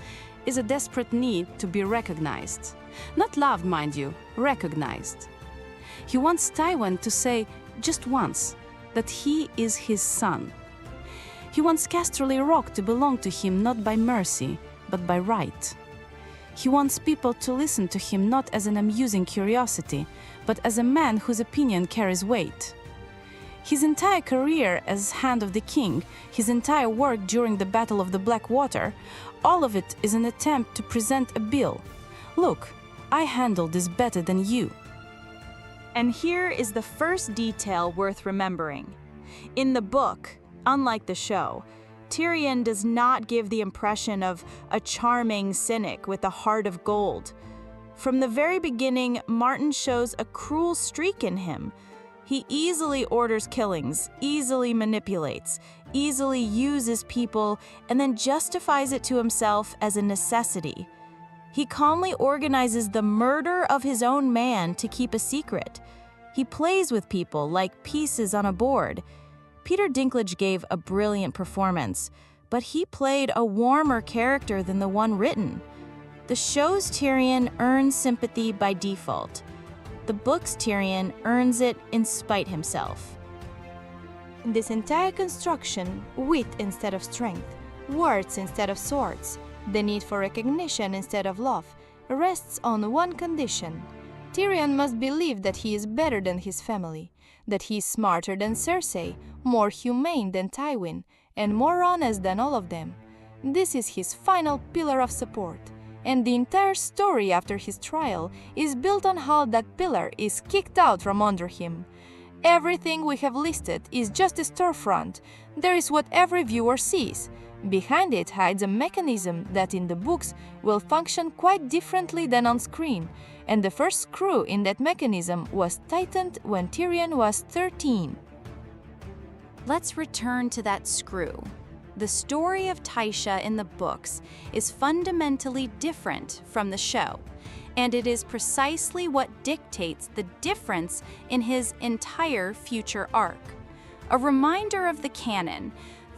is a desperate need to be recognized. Not loved, mind you, recognized. He wants Tywin to say, just once, that he is his son. He wants Casterly Rock to belong to him not by mercy, but by right. He wants people to listen to him not as an amusing curiosity, but as a man whose opinion carries weight. His entire career as Hand of the King, his entire work during the Battle of the Black Water, all of it is an attempt to present a bill. Look, I handled this better than you. And here is the first detail worth remembering. In the book, unlike the show, Tyrion does not give the impression of a charming cynic with a heart of gold. From the very beginning, Martin shows a cruel streak in him. He easily orders killings, easily manipulates, easily uses people, and then justifies it to himself as a necessity. He calmly organizes the murder of his own man to keep a secret. He plays with people like pieces on a board. Peter Dinklage gave a brilliant performance, but he played a warmer character than the one written. The show's Tyrion earns sympathy by default. The book's Tyrion earns it in spite himself. In this entire construction, wit instead of strength, words instead of swords, the need for recognition instead of love, rests on one condition. Tyrion must believe that he is better than his family, that he is smarter than Cersei, more humane than Tywin, and more honest than all of them. This is his final pillar of support, and the entire story after his trial is built on how that pillar is kicked out from under him. Everything we have listed is just a storefront. There is what every viewer sees. Behind it hides a mechanism that in the books will function quite differently than on screen, and the first screw in that mechanism was tightened when Tyrion was 13. Let's return to that screw. The story of Tysha in the books is fundamentally different from the show, and it is precisely what dictates the difference in his entire future arc. A reminder of the canon,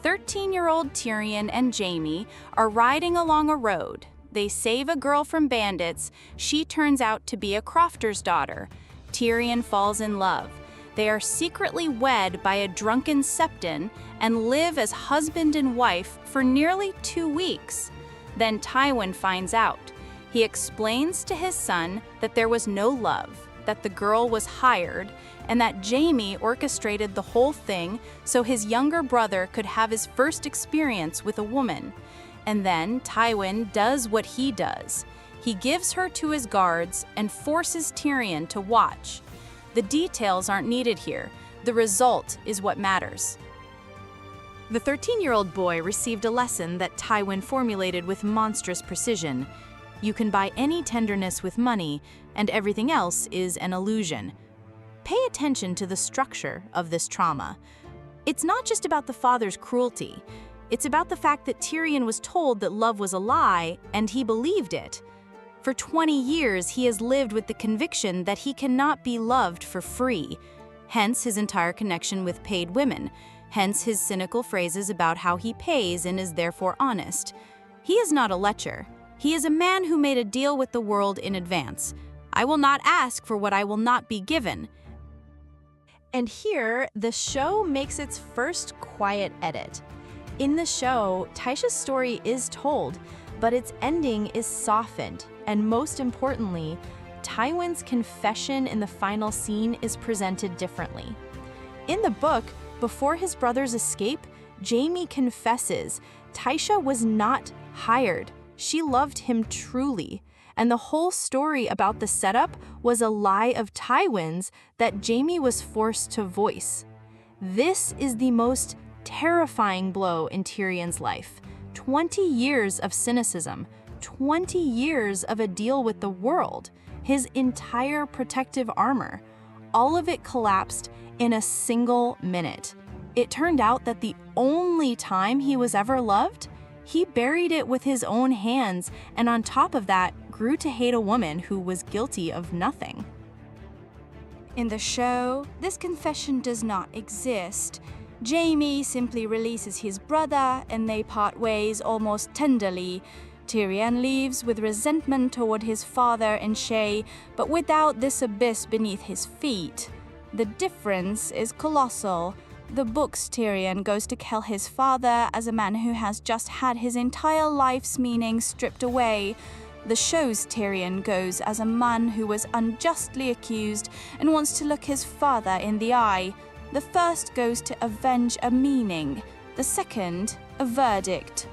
13-year-old Tyrion and Jaime are riding along a road. They save a girl from bandits. She turns out to be a crofter's daughter. Tyrion falls in love. They are secretly wed by a drunken septon and live as husband and wife for nearly 2 weeks. Then Tywin finds out. He explains to his son that there was no love, that the girl was hired, and that Jaime orchestrated the whole thing so his younger brother could have his first experience with a woman. And then Tywin does what he does. He gives her to his guards and forces Tyrion to watch. The details aren't needed here. The result is what matters. The 13-year-old boy received a lesson that Tywin formulated with monstrous precision. You can buy any tenderness with money, and everything else is an illusion. Pay attention to the structure of this trauma. It's not just about the father's cruelty. It's about the fact that Tyrion was told that love was a lie, and he believed it. For 20 years, he has lived with the conviction that he cannot be loved for free. Hence his entire connection with paid women. Hence his cynical phrases about how he pays and is therefore honest. He is not a lecher. He is a man who made a deal with the world in advance. I will not ask for what I will not be given. And here, the show makes its first quiet edit. In the show, Tysha's story is told, but its ending is softened, and most importantly, Tywin's confession in the final scene is presented differently. In the book, before his brother's escape, Jaime confesses Tysha was not hired. She loved him truly, and the whole story about the setup was a lie of Tywin's that Jaime was forced to voice. This is the most terrifying blow in Tyrion's life. 20 years of cynicism, 20 years of a deal with the world, his entire protective armor, all of it collapsed in a single minute. It turned out that the only time he was ever loved, he buried it with his own hands, and on top of that, grew to hate a woman who was guilty of nothing. In the show, this confession does not exist. Jaime simply releases his brother and they part ways almost tenderly. Tyrion leaves with resentment toward his father and Shae, but without this abyss beneath his feet. The difference is colossal. The book's Tyrion goes to kill his father as a man who has just had his entire life's meaning stripped away. The show's Tyrion goes as a man who was unjustly accused and wants to look his father in the eye. The first goes to avenge a meaning, the second, a verdict.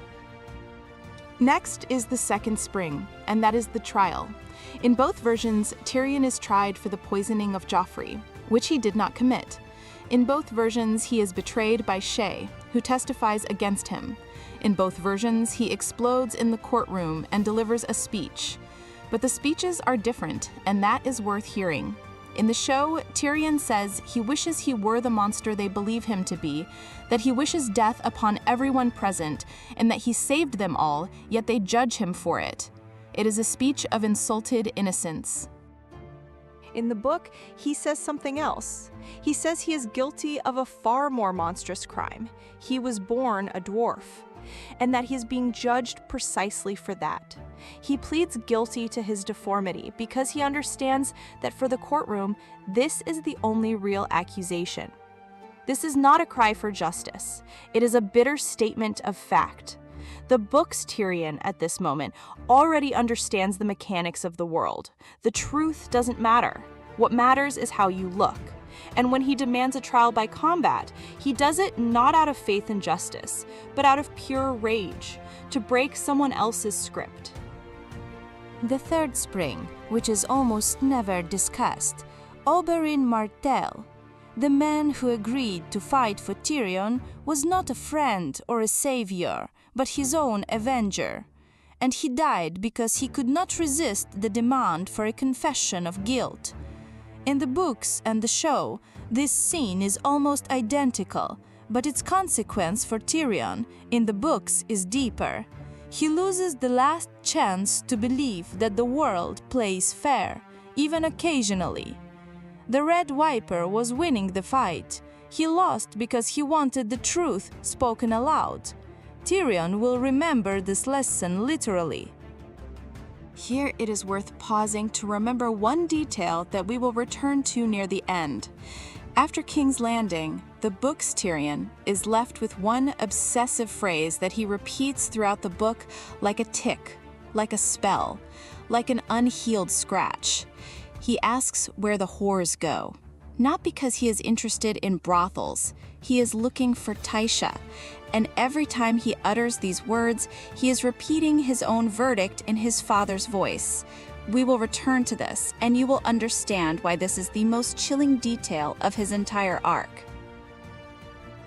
Next is the second spring, and that is the trial. In both versions, Tyrion is tried for the poisoning of Joffrey, which he did not commit. In both versions, he is betrayed by Shae, who testifies against him. In both versions, he explodes in the courtroom and delivers a speech. But the speeches are different, and that is worth hearing. In the show, Tyrion says he wishes he were the monster they believe him to be, that he wishes death upon everyone present, and that he saved them all, yet they judge him for it. It is a speech of insulted innocence. In the book, he says something else. He says he is guilty of a far more monstrous crime. He was born a dwarf, and that he is being judged precisely for that. He pleads guilty to his deformity because he understands that for the courtroom, this is the only real accusation. This is not a cry for justice. It is a bitter statement of fact. The book's Tyrion, at this moment, already understands the mechanics of the world. The truth doesn't matter. What matters is how you look. And when he demands a trial by combat, he does it not out of faith in justice, but out of pure rage, to break someone else's script. The third spring, which is almost never discussed, Oberyn Martell, the man who agreed to fight for Tyrion, was not a friend or a savior, but his own avenger. And he died because he could not resist the demand for a confession of guilt. In the books and the show, this scene is almost identical, but its consequence for Tyrion in the books is deeper. He loses the last chance to believe that the world plays fair, even occasionally. The Red Viper was winning the fight. He lost because he wanted the truth spoken aloud. Tyrion will remember this lesson literally. Here it is worth pausing to remember one detail that we will return to near the end. After King's Landing, the book's Tyrion is left with one obsessive phrase that he repeats throughout the book like a tick, like a spell, like an unhealed scratch. He asks where the whores go. Not because he is interested in brothels. He is looking for Tysha. And every time he utters these words, he is repeating his own verdict in his father's voice. We will return to this, and you will understand why this is the most chilling detail of his entire arc.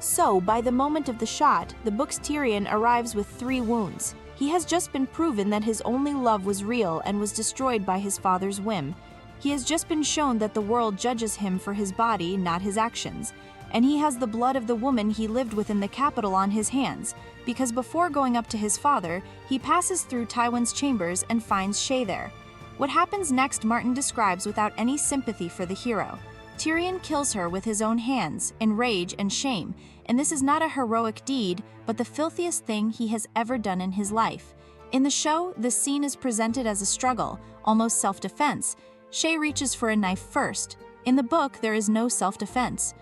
So, by the moment of the shot, the book's Tyrion arrives with 3 wounds. He has just been proven that his only love was real and was destroyed by his father's whim. He has just been shown that the world judges him for his body, not his actions. And he has the blood of the woman he lived with in the capital on his hands, because before going up to his father, he passes through Tywin's chambers and finds Shae there. What happens next Martin describes without any sympathy for the hero. Tyrion kills her with his own hands, in rage and shame, and this is not a heroic deed, but the filthiest thing he has ever done in his life. In the show, the scene is presented as a struggle, almost self-defense. Shae reaches for a knife first. In the book, there is no self-defense.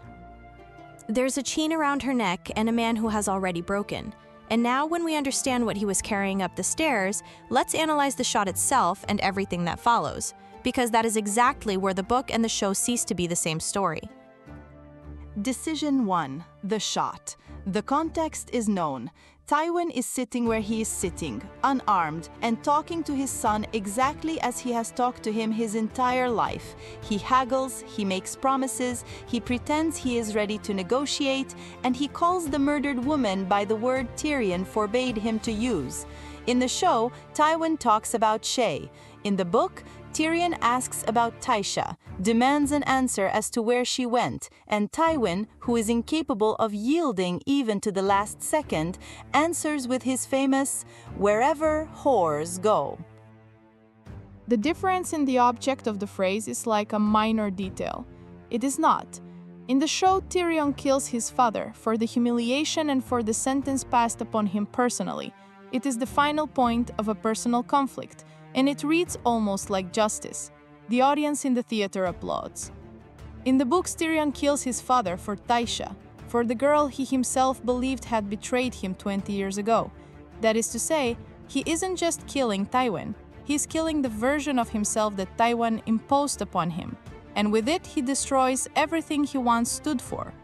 There's a chain around her neck and a man who has already broken. And now, when we understand what he was carrying up the stairs, let's analyze the shot itself and everything that follows, because that is exactly where the book and the show cease to be the same story. Decision 1. The shot. The context is known. Tywin is sitting where he is sitting, unarmed, and talking to his son exactly as he has talked to him his entire life. He haggles, he makes promises, he pretends he is ready to negotiate, and he calls the murdered woman by the word Tyrion forbade him to use. In the show, Tywin talks about Shae. In the book, Tyrion asks about Tysha, demands an answer as to where she went, and Tywin, who is incapable of yielding even to the last second, answers with his famous, "Wherever whores go." The difference in the object of the phrase is like a minor detail. It is not. In the show, Tyrion kills his father for the humiliation and for the sentence passed upon him personally. It is the final point of a personal conflict, and it reads almost like justice. The audience in the theater applauds. In the books, Tyrion kills his father for Tysha, for the girl he himself believed had betrayed him 20 years ago. That is to say, he isn't just killing Tywin, he's killing the version of himself that Tywin imposed upon him, and with it he destroys everything he once stood for.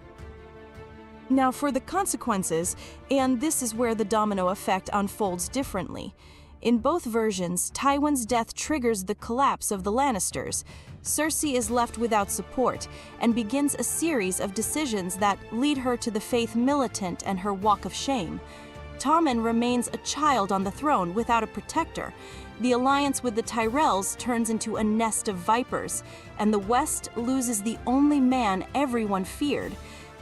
Now for the consequences, and this is where the domino effect unfolds differently. In both versions, Tywin's death triggers the collapse of the Lannisters. Cersei is left without support and begins a series of decisions that lead her to the faith militant and her walk of shame. Tommen remains a child on the throne without a protector. The alliance with the Tyrells turns into a nest of vipers, and the West loses the only man everyone feared.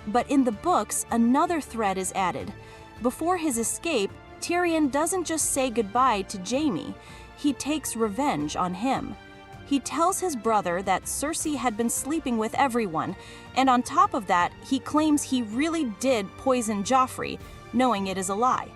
But in the books, another thread is added. Before his escape, Tyrion doesn't just say goodbye to Jaime, he takes revenge on him. He tells his brother that Cersei had been sleeping with everyone, and on top of that, he claims he really did poison Joffrey, knowing it is a lie.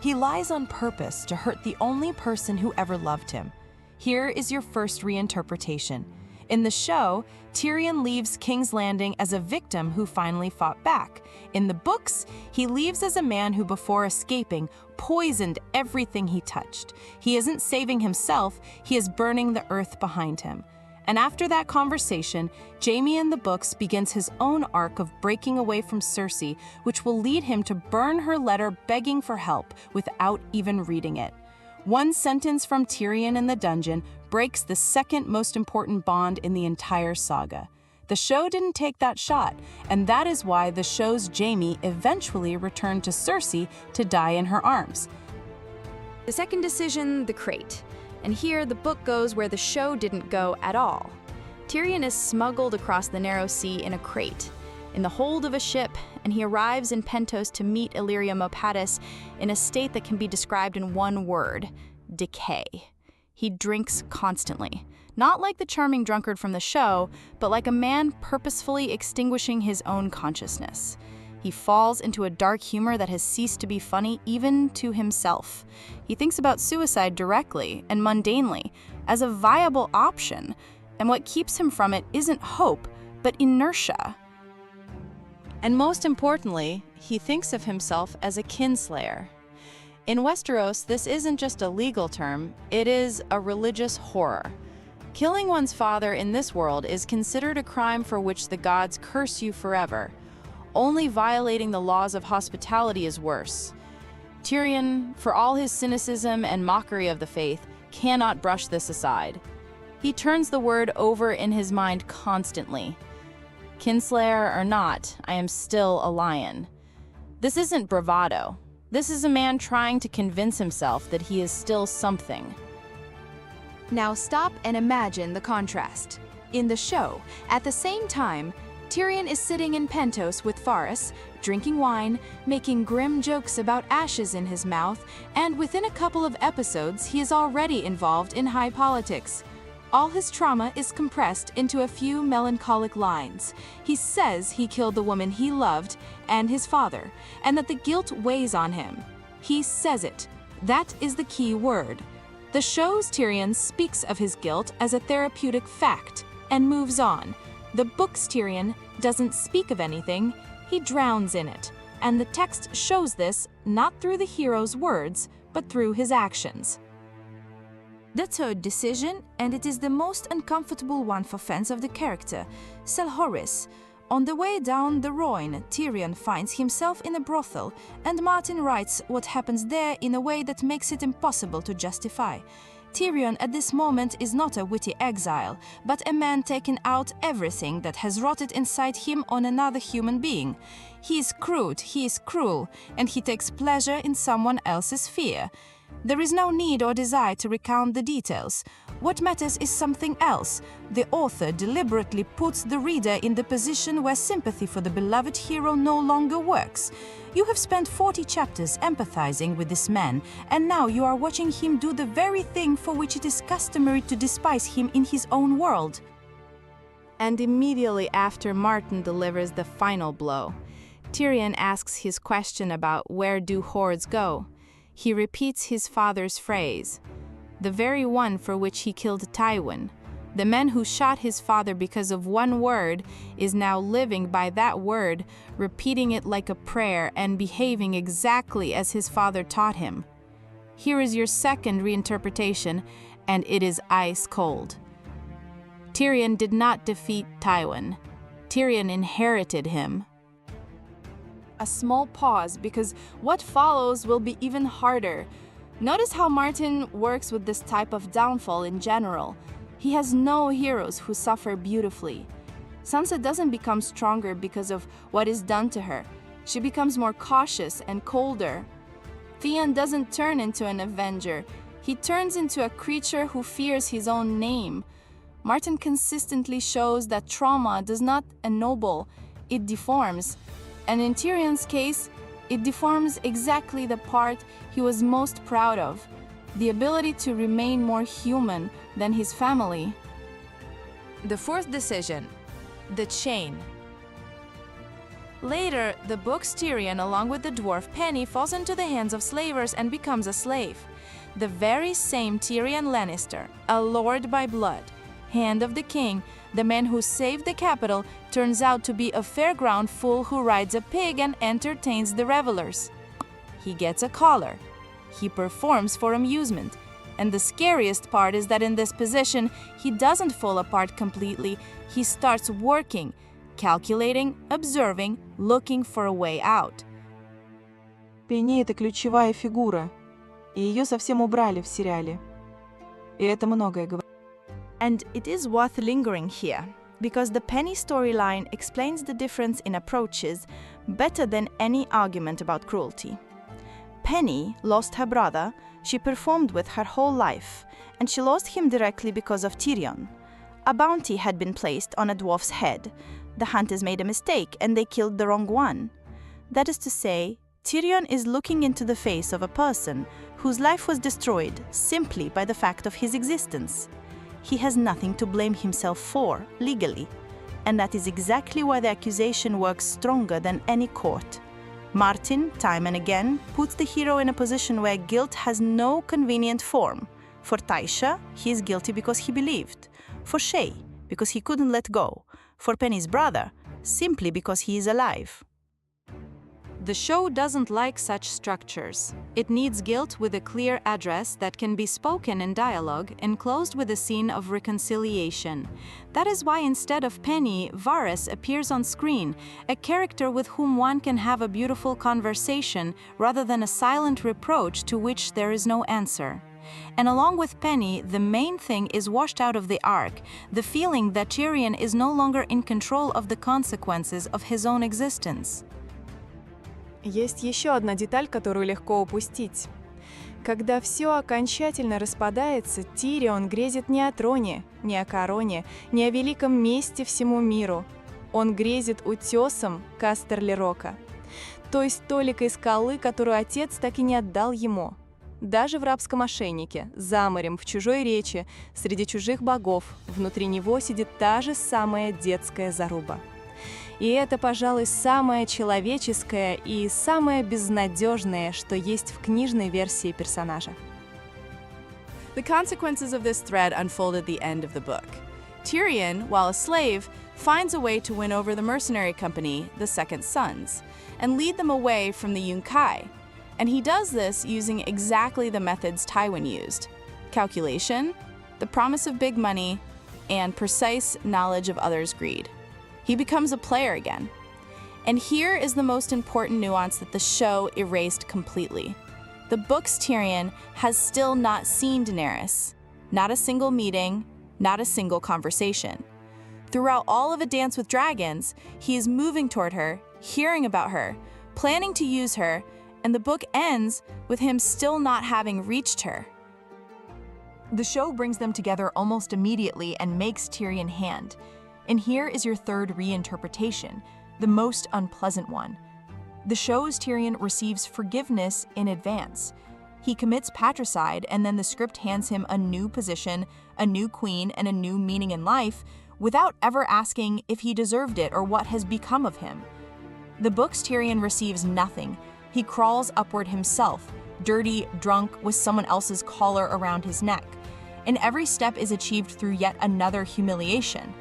He lies on purpose to hurt the only person who ever loved him. Here is your first reinterpretation. In the show, Tyrion leaves King's Landing as a victim who finally fought back. In the books, he leaves as a man who, before escaping, poisoned everything he touched. He isn't saving himself, he is burning the earth behind him. And after that conversation, Jaime in the books begins his own arc of breaking away from Cersei, which will lead him to burn her letter begging for help without even reading it. One sentence from Tyrion in the dungeon breaks the second most important bond in the entire saga. The show didn't take that shot, and that is why the show's Jaime eventually returned to Cersei to die in her arms. The second decision, the crate. And here the book goes where the show didn't go at all. Tyrion is smuggled across the narrow sea in a crate, in the hold of a ship, and he arrives in Pentos to meet Illyria Mopatis in a state that can be described in one word: decay. He drinks constantly, not like the charming drunkard from the show, but like a man purposefully extinguishing his own consciousness. He falls into a dark humor that has ceased to be funny even to himself. He thinks about suicide directly and mundanely, as a viable option, and what keeps him from it isn't hope, but inertia. And most importantly, he thinks of himself as a kinslayer. In Westeros, this isn't just a legal term, it is a religious horror. Killing one's father in this world is considered a crime for which the gods curse you forever. Only violating the laws of hospitality is worse. Tyrion, for all his cynicism and mockery of the faith, cannot brush this aside. He turns the word over in his mind constantly. Kinslayer or not, I am still a lion. This isn't bravado. This is a man trying to convince himself that he is still something. Now stop and imagine the contrast. In the show, at the same time, Tyrion is sitting in Pentos with Varys, drinking wine, making grim jokes about ashes in his mouth, and within a couple of episodes, he is already involved in high politics. All his trauma is compressed into a few melancholic lines. He says he killed the woman he loved and his father, and that the guilt weighs on him. He says it. That is the key word. The show's Tyrion speaks of his guilt as a therapeutic fact and moves on. The book's Tyrion doesn't speak of anything, he drowns in it. And the text shows this not through the hero's words, but through his actions. The third decision, and it is the most uncomfortable one for fans of the character, Selhoris. On the way down the Rhine, Tyrion finds himself in a brothel, and Martin writes what happens there in a way that makes it impossible to justify. Tyrion at this moment is not a witty exile, but a man taking out everything that has rotted inside him on another human being. He is crude, he is cruel, and he takes pleasure in someone else's fear. There is no need or desire to recount the details. What matters is something else. The author deliberately puts the reader in the position where sympathy for the beloved hero no longer works. You have spent 40 chapters empathizing with this man, and now you are watching him do the very thing for which it is customary to despise him in his own world. And immediately after Martin delivers the final blow, Tyrion asks his question about where do hordes go. He repeats his father's phrase, the very one for which he killed Tywin. The man who shot his father because of one word is now living by that word, repeating it like a prayer and behaving exactly as his father taught him. Here is your second reinterpretation, and it is ice cold. Tyrion did not defeat Tywin. Tyrion inherited him. A small pause, because what follows will be even harder. Notice how Martin works with this type of downfall in general. He has no heroes who suffer beautifully. Sansa doesn't become stronger because of what is done to her. She becomes more cautious and colder. Theon doesn't turn into an avenger. He turns into a creature who fears his own name. Martin consistently shows that trauma does not ennoble, it deforms. And in Tyrion's case, it deforms exactly the part he was most proud of, the ability to remain more human than his family. The fourth decision, the chain. Later, the book's Tyrion, along with the dwarf Penny, falls into the hands of slavers and becomes a slave. The very same Tyrion Lannister, a lord by blood, Hand of the King, the man who saved the capital, turns out to be a fairground fool who rides a pig and entertains the revelers. He gets a collar. He performs for amusement. And the scariest part is that in this position, he doesn't fall apart completely. He starts working, calculating, observing, looking for a way out. Пенни — это ключевая фигура, и ее совсем убрали в сериале. И это многое говорит. And it is worth lingering here, because the Penny storyline explains the difference in approaches better than any argument about cruelty. Penny lost her brother, she performed with her whole life, and she lost him directly because of Tyrion. A bounty had been placed on a dwarf's head. The hunters made a mistake and they killed the wrong one. That is to say, Tyrion is looking into the face of a person whose life was destroyed simply by the fact of his existence. He has nothing to blame himself for, legally, and that is exactly why the accusation works stronger than any court. Martin, time and again, puts the hero in a position where guilt has no convenient form. For Tysha, he is guilty because he believed. For Shay, because he couldn't let go. For Penny's brother, simply because he is alive. The show doesn't like such structures. It needs guilt with a clear address that can be spoken in dialogue, enclosed with a scene of reconciliation. That is why instead of Penny, Varys appears on screen, a character with whom one can have a beautiful conversation rather than a silent reproach to which there is no answer. And along with Penny, the main thing is washed out of the arc, the feeling that Tyrion is no longer in control of the consequences of his own existence. Есть еще одна деталь, которую легко упустить. Когда все окончательно распадается, Тирион грезит не о троне, не о короне, не о великом месте всему миру. Он грезит утесом Кастерлерока, той столикой скалы, которую отец так и не отдал ему. Даже в рабском ошейнике, за морем, в чужой речи, среди чужих богов, внутри него сидит та же самая детская заруба. И это, пожалуй, самое человеческое и самое безнадежное, что есть в книжной версии персонажа. The consequences of this thread unfold at the end of the book. Tyrion, while a slave, finds a way to win over the mercenary company, the Second Sons, and lead them away from the Yunkai. And he does this using exactly the methods Tywin used: calculation, the promise of big money, and precise knowledge of others' greed. He becomes a player again. And here is the most important nuance that the show erased completely. The book's Tyrion has still not seen Daenerys. Not a single meeting, not a single conversation. Throughout all of A Dance with Dragons, he is moving toward her, hearing about her, planning to use her, and the book ends with him still not having reached her. The show brings them together almost immediately and makes Tyrion hand. And here is your third reinterpretation, the most unpleasant one. The show's Tyrion receives forgiveness in advance. He commits patricide, and then the script hands him a new position, a new queen, and a new meaning in life, without ever asking if he deserved it or what has become of him. The book's Tyrion receives nothing. He crawls upward himself, dirty, drunk, with someone else's collar around his neck. And every step is achieved through yet another humiliation.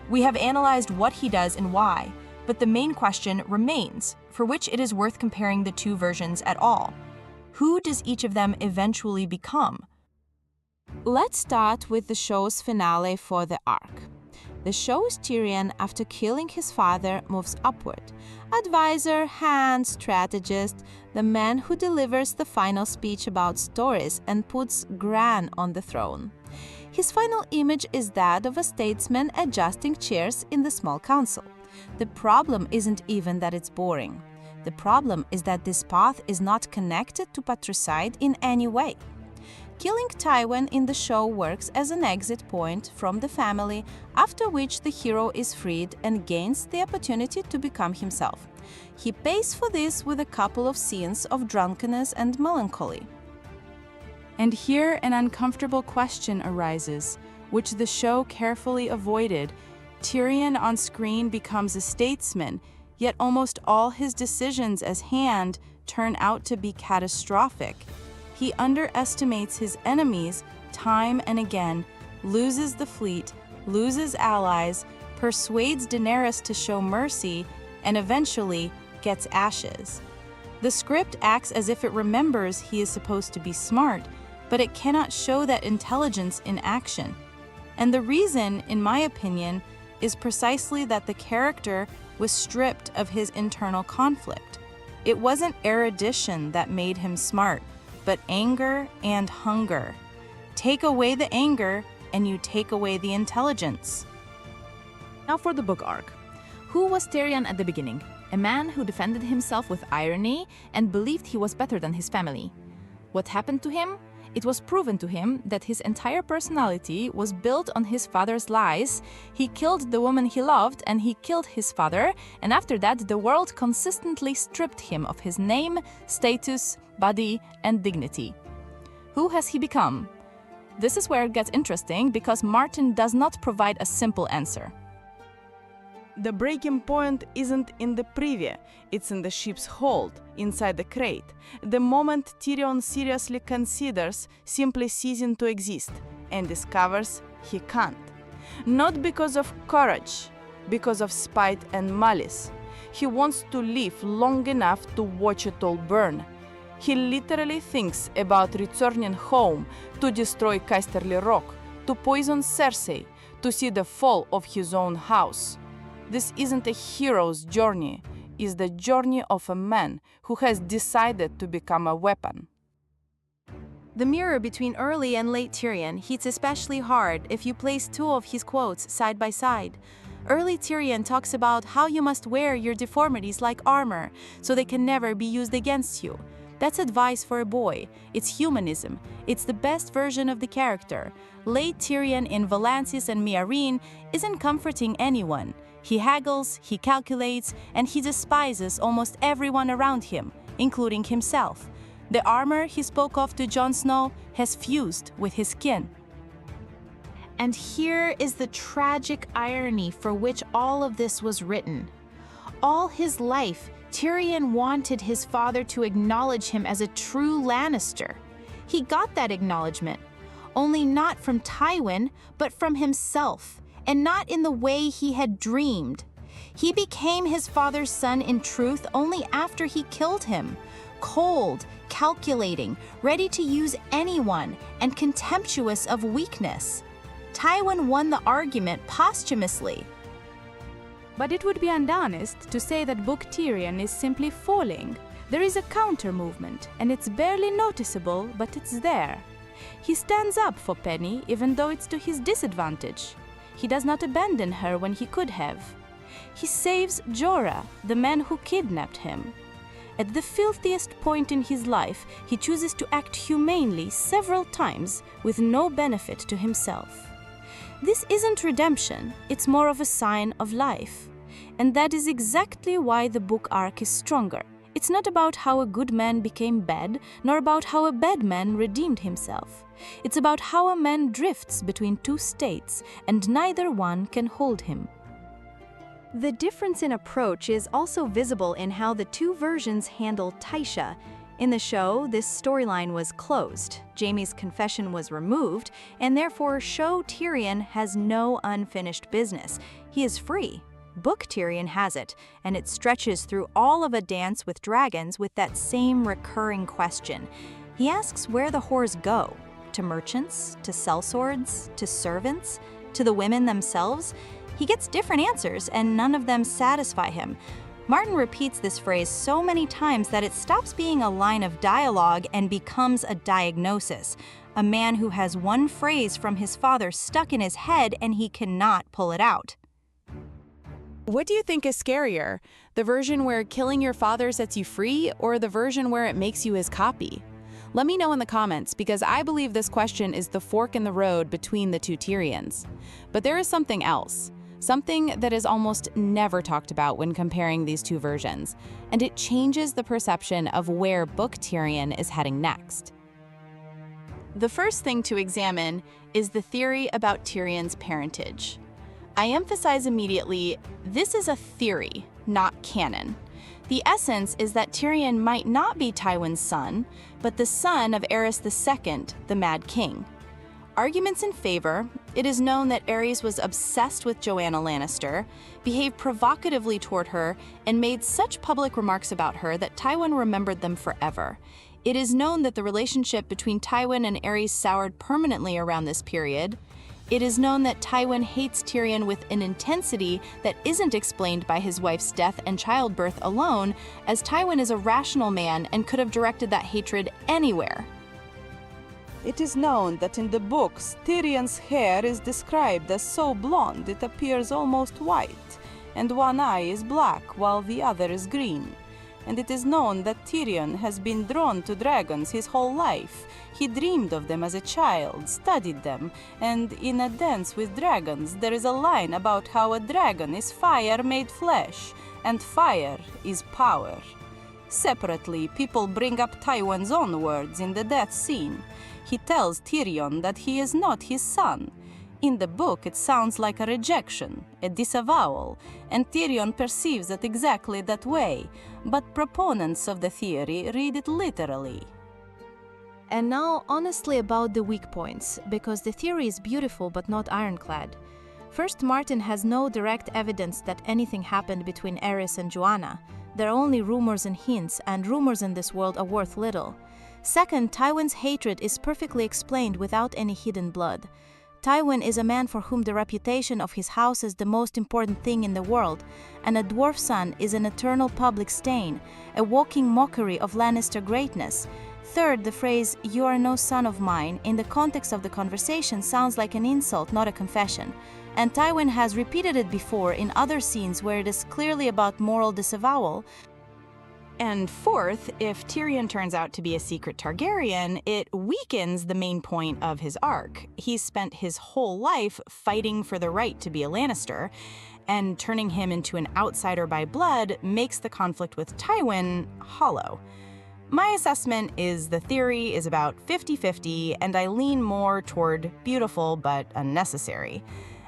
We have analyzed what he does and why, but the main question remains, for which it is worth comparing the two versions at all. Who does each of them eventually become? Let's start with the show's finale for the arc. The show's Tyrion, after killing his father, moves upward. Advisor, hand, strategist, the man who delivers the final speech about stories and puts Gran on the throne. His final image is that of a statesman adjusting chairs in the small council. The problem isn't even that it's boring. The problem is that this path is not connected to patricide in any way. Killing Tywin in the show works as an exit point from the family, after which the hero is freed and gains the opportunity to become himself. He pays for this with a couple of scenes of drunkenness and melancholy. And here an uncomfortable question arises, which the show carefully avoided. Tyrion on screen becomes a statesman, yet almost all his decisions as hand turn out to be catastrophic. He underestimates his enemies time and again, loses the fleet, loses allies, persuades Daenerys to show mercy, and eventually gets ashes. The script acts as if it remembers he is supposed to be smart, but it cannot show that intelligence in action. And the reason, in my opinion, is precisely that the character was stripped of his internal conflict. It wasn't erudition that made him smart, but anger and hunger. Take away the anger, and you take away the intelligence. Now for the book arc. Who was Tyrion at the beginning? A man who defended himself with irony and believed he was better than his family. What happened to him? It was proven to him that his entire personality was built on his father's lies. He killed the woman he loved and he killed his father, and after that the world consistently stripped him of his name, status, body, and dignity. Who has he become? This is where it gets interesting because Martin does not provide a simple answer. The breaking point isn't in the privy, it's in the ship's hold, inside the crate. The moment Tyrion seriously considers simply ceasing to exist and discovers he can't. Not because of courage, because of spite and malice. He wants to live long enough to watch it all burn. He literally thinks about returning home to destroy Casterly Rock, to poison Cersei, to see the fall of his own house. This isn't a hero's journey, it's the journey of a man who has decided to become a weapon. The mirror between early and late Tyrion hits especially hard if you place two of his quotes side by side. Early Tyrion talks about how you must wear your deformities like armor, so they can never be used against you. That's advice for a boy. It's humanism. It's the best version of the character. Late Tyrion in Valansis and Meereen isn't comforting anyone. He haggles, he calculates, and he despises almost everyone around him, including himself. The armor he spoke of to Jon Snow has fused with his skin. And here is the tragic irony for which all of this was written. All his life, Tyrion wanted his father to acknowledge him as a true Lannister. He got that acknowledgement, only not from Tywin, but from himself, and not in the way he had dreamed. He became his father's son in truth only after he killed him. Cold, calculating, ready to use anyone, and contemptuous of weakness. Tywin won the argument posthumously. But it would be undonest to say that Book Tyrion is simply falling. There is a counter-movement, and it's barely noticeable, but it's there. He stands up for Penny, even though it's to his disadvantage. He does not abandon her when he could have. He saves Jorah, the man who kidnapped him. At the filthiest point in his life, he chooses to act humanely several times with no benefit to himself. This isn't redemption, it's more of a sign of life. And that is exactly why the book arc is stronger. It's not about how a good man became bad, nor about how a bad man redeemed himself. It's about how a man drifts between two states, and neither one can hold him. The difference in approach is also visible in how the two versions handle Taisha. In the show, this storyline was closed. Jaime's confession was removed, and therefore show Tyrion has no unfinished business. He is free. Book Tyrion has it, and it stretches through all of A Dance with Dragons with that same recurring question. He asks where the whores go. To merchants? To sellswords? To servants? To the women themselves? He gets different answers, and none of them satisfy him. Martin repeats this phrase so many times that it stops being a line of dialogue and becomes a diagnosis. A man who has one phrase from his father stuck in his head and he cannot pull it out. What do you think is scarier? The version where killing your father sets you free, or the version where it makes you his copy? Let me know in the comments, because I believe this question is the fork in the road between the two Tyrions. But there is something else. Something that is almost never talked about when comparing these two versions, and it changes the perception of where Book Tyrion is heading next. The first thing to examine is the theory about Tyrion's parentage. I emphasize immediately, this is a theory, not canon. The essence is that Tyrion might not be Tywin's son, but the son of Aerys II, the Mad King. Arguments in favor: it is known that Aerys was obsessed with Joanna Lannister, behaved provocatively toward her, and made such public remarks about her that Tywin remembered them forever. It is known that the relationship between Tywin and Aerys soured permanently around this period. It is known that Tywin hates Tyrion with an intensity that isn't explained by his wife's death and childbirth alone, as Tywin is a rational man and could have directed that hatred anywhere. It is known that in the books, Tyrion's hair is described as so blonde it appears almost white, and one eye is black while the other is green. And it is known that Tyrion has been drawn to dragons his whole life. He dreamed of them as a child, studied them, and in A Dance with Dragons there is a line about how a dragon is fire made flesh, and fire is power. Separately, people bring up Tywin's own words in the death scene. He tells Tyrion that he is not his son. In the book, it sounds like a rejection, a disavowal, and Tyrion perceives it exactly that way, but proponents of the theory read it literally. And now, honestly, about the weak points, because the theory is beautiful but not ironclad. First, Martin has no direct evidence that anything happened between Aerys and Joanna. There are only rumors and hints, and rumors in this world are worth little. Second, Tywin's hatred is perfectly explained without any hidden blood. Tywin is a man for whom the reputation of his house is the most important thing in the world, and a dwarf son is an eternal public stain, a walking mockery of Lannister greatness. Third, the phrase, "you are no son of mine," in the context of the conversation sounds like an insult, not a confession. And Tywin has repeated it before in other scenes where it is clearly about moral disavowal. And fourth, if Tyrion turns out to be a secret Targaryen, it weakens the main point of his arc. He's spent his whole life fighting for the right to be a Lannister, and turning him into an outsider by blood makes the conflict with Tywin hollow. My assessment is the theory is about 50-50, and I lean more toward beautiful but unnecessary.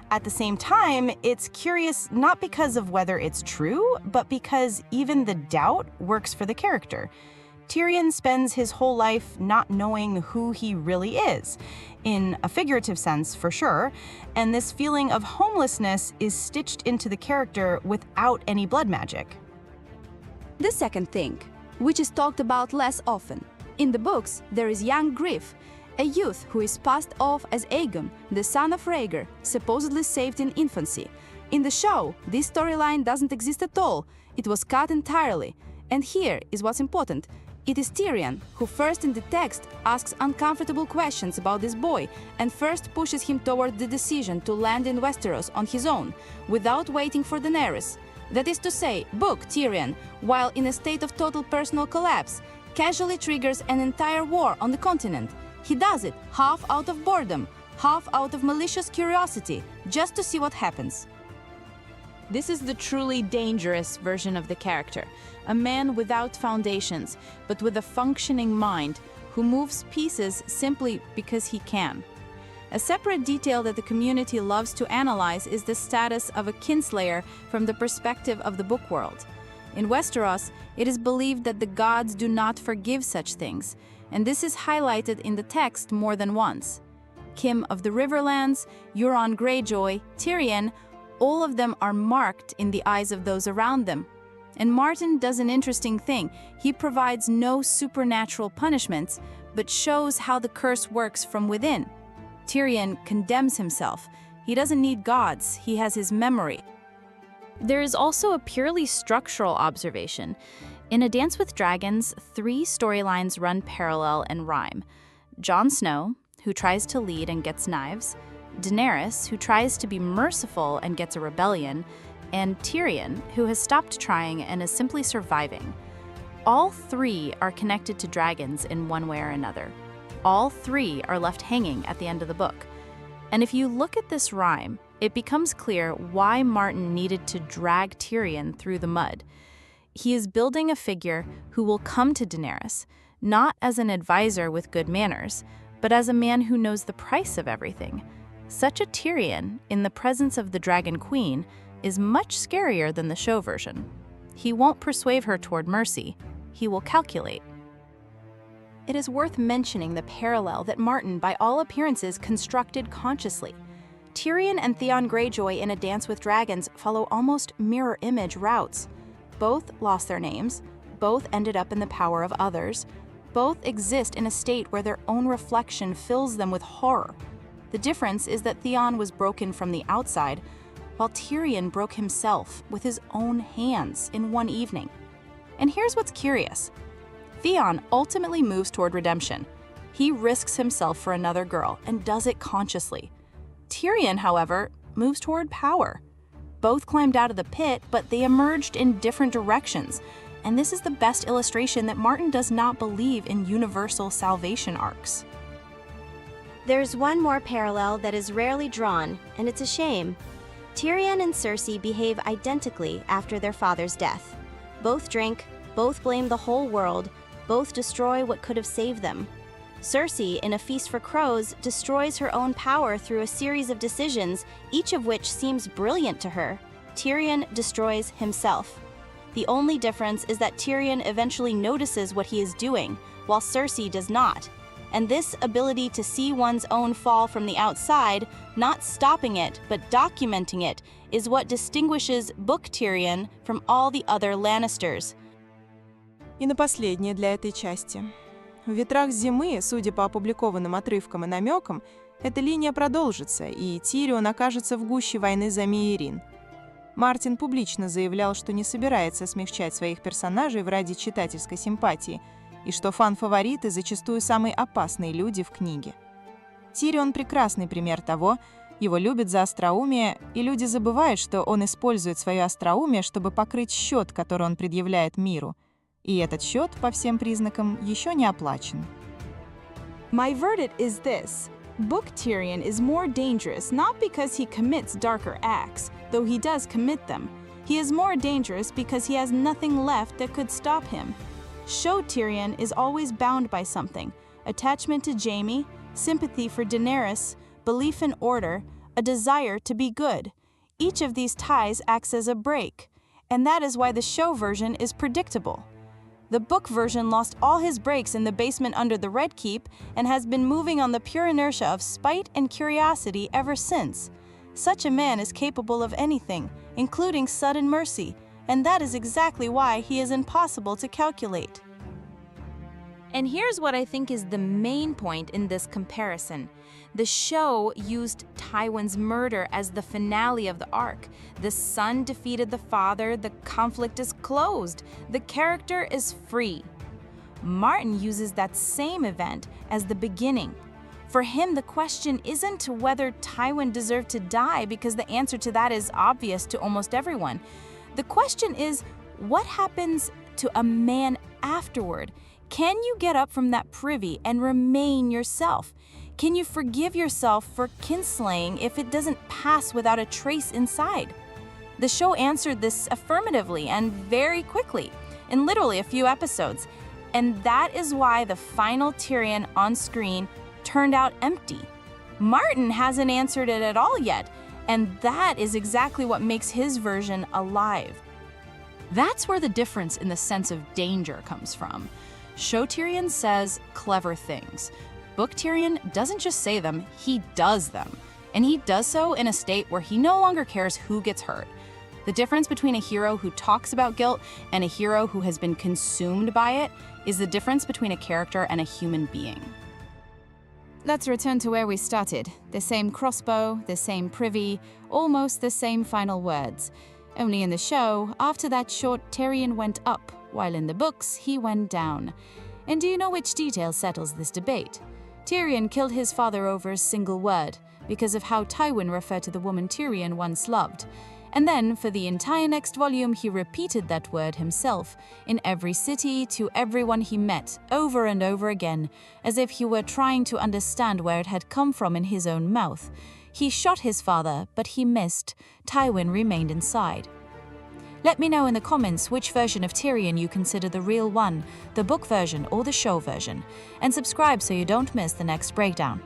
At the same time, it's curious not because of whether it's true, but because even the doubt works for the character. Tyrion spends his whole life not knowing who he really is, in a figurative sense for sure, and this feeling of homelessness is stitched into the character without any blood magic. The second thing, which is talked about less often. In the books, there is young Griff, a youth who is passed off as Aegon, the son of Rhaegar, supposedly saved in infancy. In the show, this storyline doesn't exist at all. It was cut entirely. And here is what's important. It is Tyrion who first in the text asks uncomfortable questions about this boy and first pushes him toward the decision to land in Westeros on his own, without waiting for Daenerys. That is to say, book Tyrion, while in a state of total personal collapse, casually triggers an entire war on the continent. He does it half out of boredom, half out of malicious curiosity, just to see what happens. This is the truly dangerous version of the character, a man without foundations, but with a functioning mind, who moves pieces simply because he can. A separate detail that the community loves to analyze is the status of a kinslayer from the perspective of the book world. In Westeros, it is believed that the gods do not forgive such things, and this is highlighted in the text more than once. Kim of the Riverlands, Euron Greyjoy, Tyrion, all of them are marked in the eyes of those around them. And Martin does an interesting thing. He provides no supernatural punishments, but shows how the curse works from within. Tyrion condemns himself. He doesn't need gods, he has his memory. There is also a purely structural observation. In A Dance with Dragons, 3 storylines run parallel and rhyme. Jon Snow, who tries to lead and gets knives, Daenerys, who tries to be merciful and gets a rebellion, and Tyrion, who has stopped trying and is simply surviving. All 3 are connected to dragons in one way or another. All 3 are left hanging at the end of the book. And if you look at this rhyme, it becomes clear why Martin needed to drag Tyrion through the mud. He is building a figure who will come to Daenerys, not as an advisor with good manners, but as a man who knows the price of everything. Such a Tyrion, in the presence of the Dragon Queen, is much scarier than the show version. He won't persuade her toward mercy. He will calculate. It is worth mentioning the parallel that Martin, by all appearances, constructed consciously. Tyrion and Theon Greyjoy in A Dance with Dragons follow almost mirror image routes. Both lost their names, both ended up in the power of others, both exist in a state where their own reflection fills them with horror. The difference is that Theon was broken from the outside, while Tyrion broke himself with his own hands in one evening. And here's what's curious. Theon ultimately moves toward redemption. He risks himself for another girl and does it consciously. Tyrion, however, moves toward power. Both climbed out of the pit, but they emerged in different directions. And this is the best illustration that Martin does not believe in universal salvation arcs. There's one more parallel that is rarely drawn, and it's a shame. Tyrion and Cersei behave identically after their father's death. Both drink, both blame the whole world, both destroy what could have saved them. Cersei, in A Feast for Crows, destroys her own power through a series of decisions, each of which seems brilliant to her. Tyrion destroys himself. The only difference is that Tyrion eventually notices what he is doing, while Cersei does not. And this ability to see one's own fall from the outside, not stopping it, but documenting it, is what distinguishes Book Tyrion from all the other Lannisters. И на последнее для этой части. В «Ветрах зимы», судя по опубликованным отрывкам и намекам, эта линия продолжится, и Тирион окажется в гуще войны за Миерин. Мартин публично заявлял, что не собирается смягчать своих персонажей ради читательской симпатии, и что фан-фавориты зачастую самые опасные люди в книге. Тирион — прекрасный пример того, его любят за остроумие, и люди забывают, что он использует свое остроумие, чтобы покрыть счет, который он предъявляет миру. И этот счет, по всем признакам, еще не оплачен. My verdict is this. Book Tyrion is more dangerous not because he commits darker acts, though he does commit them. He is more dangerous because he has nothing left that could stop him. Show Tyrion is always bound by something: attachment to Jaime, sympathy for Daenerys, belief in order, a desire to be good. Each of these ties acts as a break, and that is why the show version is predictable. The book version lost all his breaks in the basement under the Red Keep and has been moving on the pure inertia of spite and curiosity ever since. Such a man is capable of anything, including sudden mercy, and that is exactly why he is impossible to calculate. And here's what I think is the main point in this comparison. The show used Tywin's murder as the finale of the arc. The son defeated the father, the conflict is closed, the character is free. Martin uses that same event as the beginning. For him, the question isn't whether Tywin deserved to die, because the answer to that is obvious to almost everyone. The question is, what happens to a man afterward? Can you get up from that privy and remain yourself? Can you forgive yourself for kinslaying if it doesn't pass without a trace inside? The show answered this affirmatively and very quickly, in literally a few episodes. And that is why the final Tyrion on screen turned out empty. Martin hasn't answered it at all yet, and that is exactly what makes his version alive. That's where the difference in the sense of danger comes from. Show Tyrion says clever things. Book Tyrion doesn't just say them, he does them. And he does so in a state where he no longer cares who gets hurt. The difference between a hero who talks about guilt and a hero who has been consumed by it is the difference between a character and a human being. Let's return to where we started. The same crossbow, the same privy, almost the same final words. Only in the show, after that shot, Tyrion went up, while in the books, he went down. And do you know which detail settles this debate? Tyrion killed his father over a single word, because of how Tywin referred to the woman Tyrion once loved. And then, for the entire next volume, he repeated that word himself, in every city, to everyone he met, over and over again, as if he were trying to understand where it had come from in his own mouth. He shot his father, but he missed. Tywin remained inside. Let me know in the comments which version of Tyrion you consider the real one, the book version or the show version, and subscribe so you don't miss the next breakdown.